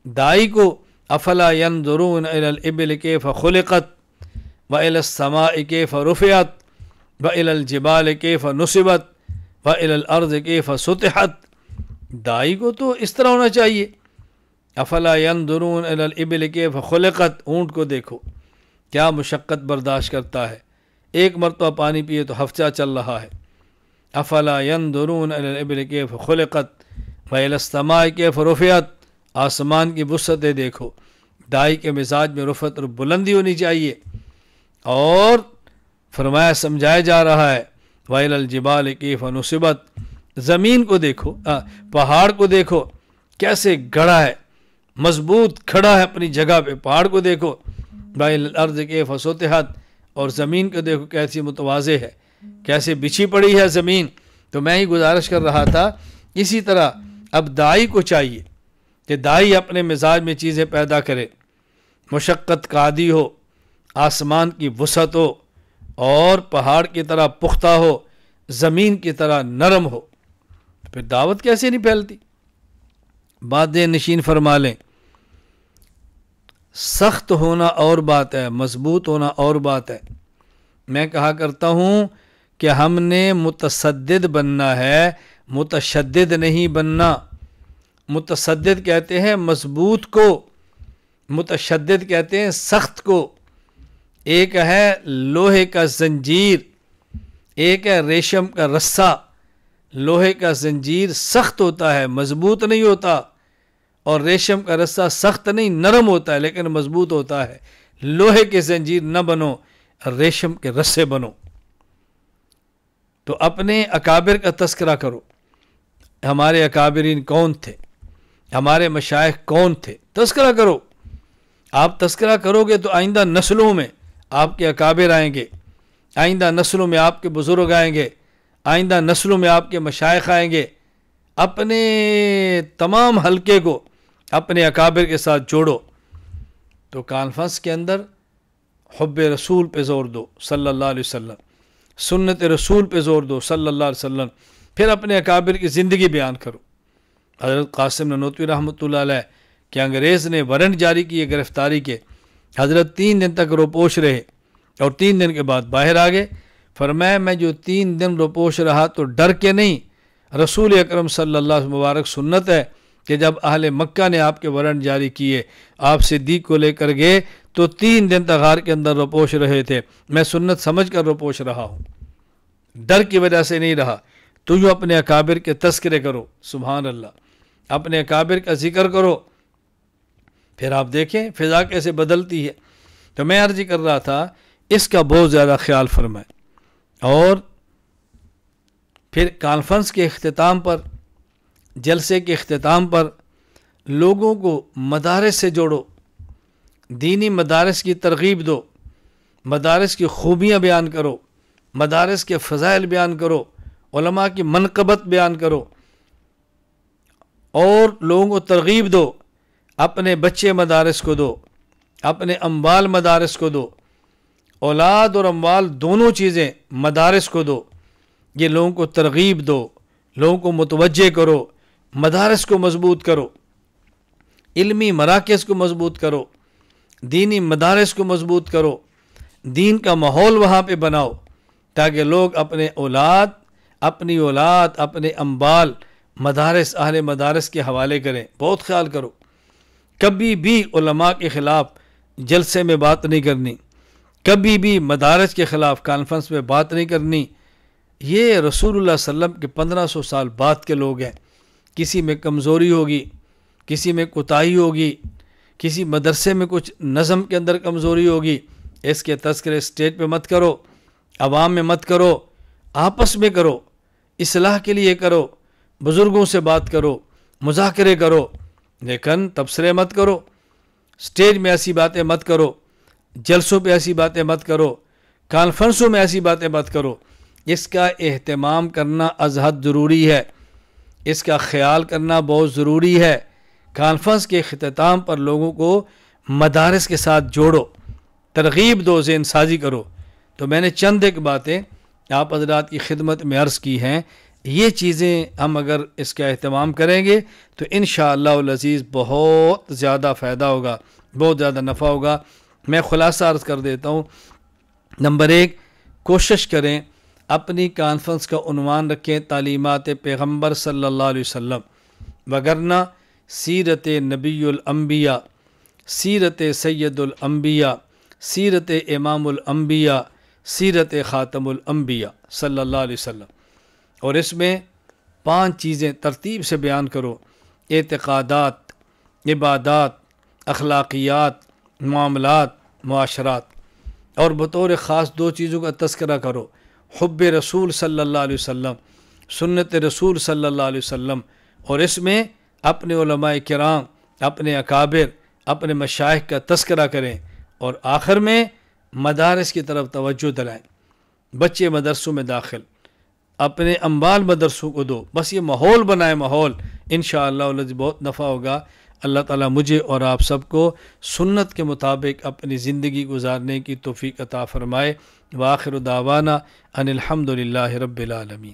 داعی کو افلا ينظرون الى الابل كيف خلقت والى السماء كيف رفعت والى الجبال كيف نصبت والى الارض كيف سطحت۔ داعی کو تو اس طرح ہونا چاہیے، افلا ينظرون الى الابل كيف خلقت، اونٹ کو دیکھو کیا مشقت برداشت کرتا ہے، ایک مرتبہ پانی پیے تو ہفتہ چل رہا ہے۔ افلا ينظرون الى الابل كيف خلقت والى السماء كيف رفعت، آسمان کی وسعتیں دیکھو۔ داعی کے مزاج میں رفعت اور بلندی ہونی چاہیے، اور فرمایا سمجھایا جا رہا ہے وَإِلَى الْجِبَالِ كَيْفَ نُصِبَتْ، زمین کو دیکھو، پہاڑ کو دیکھو کیسے گڑا ہے، مضبوط کھڑا ہے اپنی جگہ پہ، پہاڑ کو دیکھو وَإِلَى الْأَرْضِ كَيْفَ سُطِحَتْ، اور زمین کو دیکھو کیسی متواضع ہے، کیسے بچھی پڑی ہے زمین۔ تو میں ہی گزارش کر رہا تھا اسی طرح اب داعی کو چاہیے کہ داعی اپنے مزاج میں چیزیں پیدا کرے، مشقت کا عادی ہو، آسمان کی وسعت ہو، اور پہاڑ کی طرح پختہ ہو، زمین کی طرح نرم ہو، پھر دعوت کیسے نہیں پھیلتی؟ باتیں نشین فرما لیں، سخت ہونا اور بات ہے، مضبوط ہونا اور بات ہے۔ میں کہا کرتا ہوں کہ ہم نے متصدد بننا ہے، متشدد نہیں بننا۔ متصدد کہتے ہیں مضبوط کو، متشدد کہتے ہیں سخت کو۔ ایک ہے لوہے کا زنجیر، ایک ہے ریشم کا رسہ۔ لوہے کا زنجیر سخت ہوتا ہے، مضبوط نہیں ہوتا، اور ریشم کا رسہ سخت نہیں، نرم ہوتا ہے لیکن مضبوط ہوتا ہے۔ لوہے کے زنجیر نہ بنو، ریشم کے رسے بنو۔ تو اپنے اکابر کا تذکرہ کرو، ہمارے اکابرین کون تھے، ہمارے مشائخ کون تھے، تذکرہ کرو۔ آپ تذکرہ کرو گے تو آئندہ نسلوں میں آپ کے اکابر آئیں گے، آئندہ نسلوں میں آپ کے بزرگ آئیں گے، آئندہ نسلوں میں آپ کے مشائخ آئیں گے، اپنے تمام حلقے کو اپنے اکابر کے ساتھ جوڑو۔ تو کانفرنس کے اندر حب رسول پہ زور دو صلی اللہ علیہ وسلم، سنت رسول پہ زور دو صلی اللہ علیہ وسلم، پھر اپنے اکابر کی زندگی بیان کرو۔ حضرت قاسم نانوتوی رحمۃ اللہ علیہ کہ انگریز نے وارنٹ جاری کیے گرفتاری کے، حضرت 3 دن تک روپوش رہے اور 3 دن کے بعد باہر آ گئے۔ فرمایا میں جو 3 دن روپوش رہا تو ڈر کے نہیں، رسول اکرم صلی اللہ علیہ وسلم مبارک سنت ہے کہ جب اہل مکہ نے آپ کے وارنٹ جاری کیے، آپ صدیق کو لے کر گئے تو 3 دن تک غار کے اندر روپوش رہے تھے، میں سنت سمجھ کر روپوش رہا ہوں، ڈر کی وجہ سے نہیں رہا۔ تو جو اپنے اکابر کے تذکرے کرو، سبحان اللہ، اپنے اکابر کا ذکر کرو، پھر آپ دیکھیں فضا کیسے بدلتی ہے۔ تو میں عرض کر رہا تھا اس کا بہت زیادہ خیال فرمائیں۔ اور پھر کانفرنس کے اختتام پر، جلسے کے اختتام پر لوگوں کو مدارس سے جوڑو، دینی مدارس کی ترغیب دو، مدارس کی خوبیاں بیان کرو، مدارس کے فضائل بیان کرو، علماء کی منقبت بیان کرو، اور لوگوں کو ترغیب دو، اپنے بچے مدارس کو دو، اپنے اموال مدارس کو دو، اولاد اور اموال دونوں چیزیں مدارس کو دو۔ یہ لوگوں کو ترغیب دو، لوگوں کو متوجہ کرو، مدارس کو مضبوط کرو، علمی مراکز کو مضبوط کرو، دینی مدارس کو مضبوط کرو، دین کا ماحول وہاں پہ بناؤ تاکہ لوگ اپنی اولاد اپنے اموال مدارس، اہل مدارس کے حوالے کریں۔ بہت خیال کرو، کبھی بھی علماء کے خلاف جلسے میں بات نہیں کرنی، کبھی بھی مدارس کے خلاف کانفرنس میں بات نہیں کرنی۔ یہ رسول اللہ صلی اللہ علیہ وسلم کے 1500 سال بعد کے لوگ ہیں، کسی میں کمزوری ہوگی، کسی میں کوتاہی ہوگی، کسی مدرسے میں کچھ نظم کے اندر کمزوری ہوگی، اس کے تذکرے اسٹیج پہ مت کرو، عوام میں مت کرو، آپس میں کرو، اصلاح کے لیے کرو، بزرگوں سے بات کرو، مذاکرے کرو، لیکن تبصرے مت کرو، اسٹیج میں ایسی باتیں مت کرو، جلسوں پہ ایسی باتیں مت کرو، کانفرنسوں میں ایسی باتیں مت کرو۔ اس کا اہتمام کرنا از حد ضروری ہے، اس کا خیال کرنا بہت ضروری ہے۔ کانفرنس کے اختتام پر لوگوں کو مدارس کے ساتھ جوڑو، ترغیب دو، ذہن سازی کرو۔ تو میں نے چند ایک باتیں آپ حضرات کی خدمت میں عرض کی ہیں، یہ چیزیں ہم اگر اس کا اہتمام کریں گے تو انشاءاللہ العزیز بہت زیادہ فائدہ ہوگا، بہت زیادہ نفع ہوگا۔ میں خلاصہ عرض کر دیتا ہوں۔ نمبر 1، کوشش کریں اپنی کانفرنس کا عنوان رکھیں تعلیمات پیغمبر صلی اللہ علیہ وسلم، وگرنہ سیرت نبی الانبیاء، سیرت سید الانبیاء، سیرت امام الانبیاء، سیرت خاتم الانبیاء صلی اللہ علیہ وسلم۔ اور اس میں 5 چیزیں ترتیب سے بیان کرو: اعتقادات، عبادات، اخلاقیات، معاملات، معاشرات، اور بطور خاص 2 چیزوں کا تذکرہ کرو: حب رسول صلی اللہ علیہ وسلم، سنت رسول صلی اللہ علیہ وسلم، اور اس میں اپنے علماء کرام، اپنے اکابر، اپنے مشائخ کا تذکرہ کریں، اور آخر میں مدارس کی طرف توجہ دلائیں۔ بچے مدرسوں میں داخل، اپنے اموال مدرسوں کو دو، بس یہ ماحول بنائے، ماحول انشاءاللہ بہت نفع ہوگا۔ اللہ تعالیٰ مجھے اور آپ سب کو سنت کے مطابق اپنی زندگی گزارنے کی توفیق عطا فرمائے۔ وآخر دعوانا ان الحمدللہ رب العالمین۔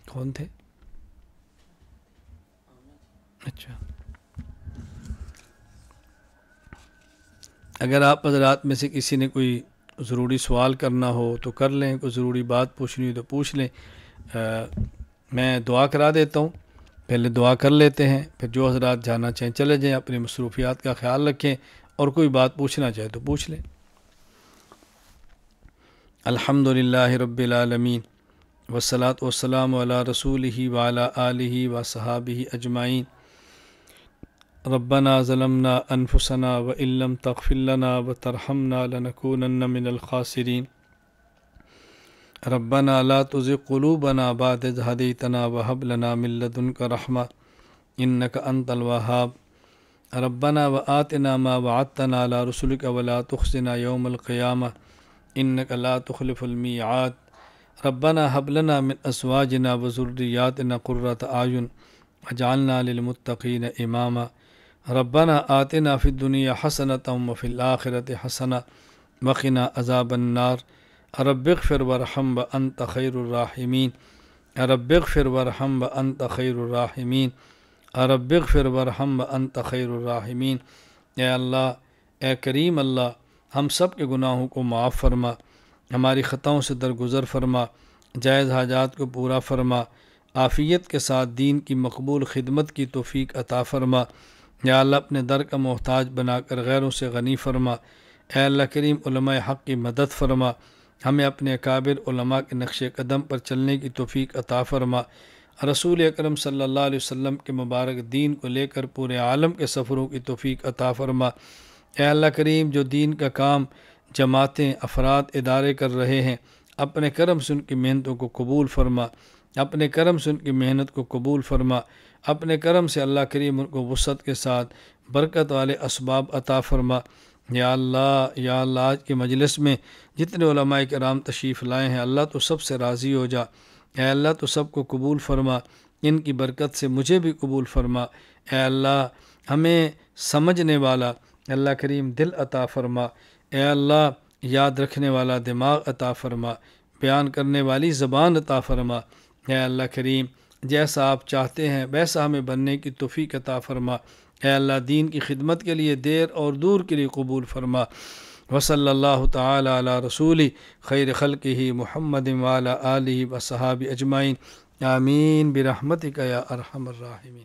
کون تھے؟ اچھا، اگر آپ حضرات میں سے کسی نے کوئی ضروری سوال کرنا ہو تو کر لیں، کوئی ضروری بات پوچھنی ہو تو پوچھ لیں۔ میں دعا کرا دیتا ہوں، پہلے دعا کر لیتے ہیں، پھر جو حضرات جانا چاہیں چلے جائیں، اپنی مصروفیات کا خیال رکھیں، اور کوئی بات پوچھنا چاہے تو پوچھ لیں۔ الحمدللہ رب العالمین، والصلاة والسلام علی رسولہ وعلی آلہ وصحابہ اجمعین۔ ربنا ظلمنا انفسنا وان لم تغفر لنا وترحمنا لنکونن من الخاسرین۔ ربنا لا تزغ قلوبنا بعد اذ ہدیتنا وہب لنا من لدنک رحمہ انک انت الوہاب۔ ربنا وآتنا ما وعدتنا علی رسلک ولا تخزنا یوم القیامہ إنك لا تخلف الميعاد ربنا هب لنا من أزواجنا وذرياتنا قرة أعين واجعلنا للمتقين إماما ربنا آتنا في الدنيا حسنة وفي الآخرة حسنة وقنا عذاب النار رب اغفر وارحم وأنت خير الراحمين رب اغفر وارحم وأنت خير الراحمين رب اغفر وارحم وأنت خير الراحمين۔ اے اللہ، اے کریم اللہ، ہم سب کے گناہوں کو معاف فرما، ہماری خطاؤں سے درگزر فرما، جائز حاجات کو پورا فرما، عافیت کے ساتھ دین کی مقبول خدمت کی توفیق عطا فرما۔ یا اللہ، اپنے در کا محتاج بنا کر غیروں سے غنی فرما۔ اے اللہ کریم، علماء حق کی مدد فرما، ہمیں اپنے اکابر علماء کے نقش قدم پر چلنے کی توفیق عطا فرما۔ رسول اکرم صلی اللہ علیہ وسلم کے مبارک دین کو لے کر پورے عالم کے سفروں کی توفیق عطا فرما۔ اے اللہ کریم، جو دین کا کام جماعتیں، افراد، ادارے کر رہے ہیں، اپنے کرم سے ان کی محنتوں کو قبول فرما، اپنے کرم سے ان کی محنت کو قبول فرما، اپنے کرم سے اللہ کریم ان کو وسعت کے ساتھ برکت والے اسباب عطا فرما۔ یا اللہ آج کے مجلس میں جتنے علماء کرام تشریف لائے ہیں، اللہ تو سب سے راضی ہو جا۔ اے اللہ تو سب کو قبول فرما، ان کی برکت سے مجھے بھی قبول فرما۔ اے اللہ ہمیں سمجھنے والا اللہ کریم دل عطا فرما۔ اے اللہ یاد رکھنے والا دماغ عطا فرما، بیان کرنے والی زبان عطا فرما۔ اے اللہ کریم، جیسا آپ چاہتے ہیں ویسا ہمیں بننے کی توفیق عطا فرما۔ اے اللہ دین کی خدمت کے لیے دیر اور دور کے لیے قبول فرما۔ وصلی اللہ تعالی علی رسول خیر خلقہ محمد وعلی آلہ وصحابہ اجمعین، آمین برحمتک یا ارحم الراحمین۔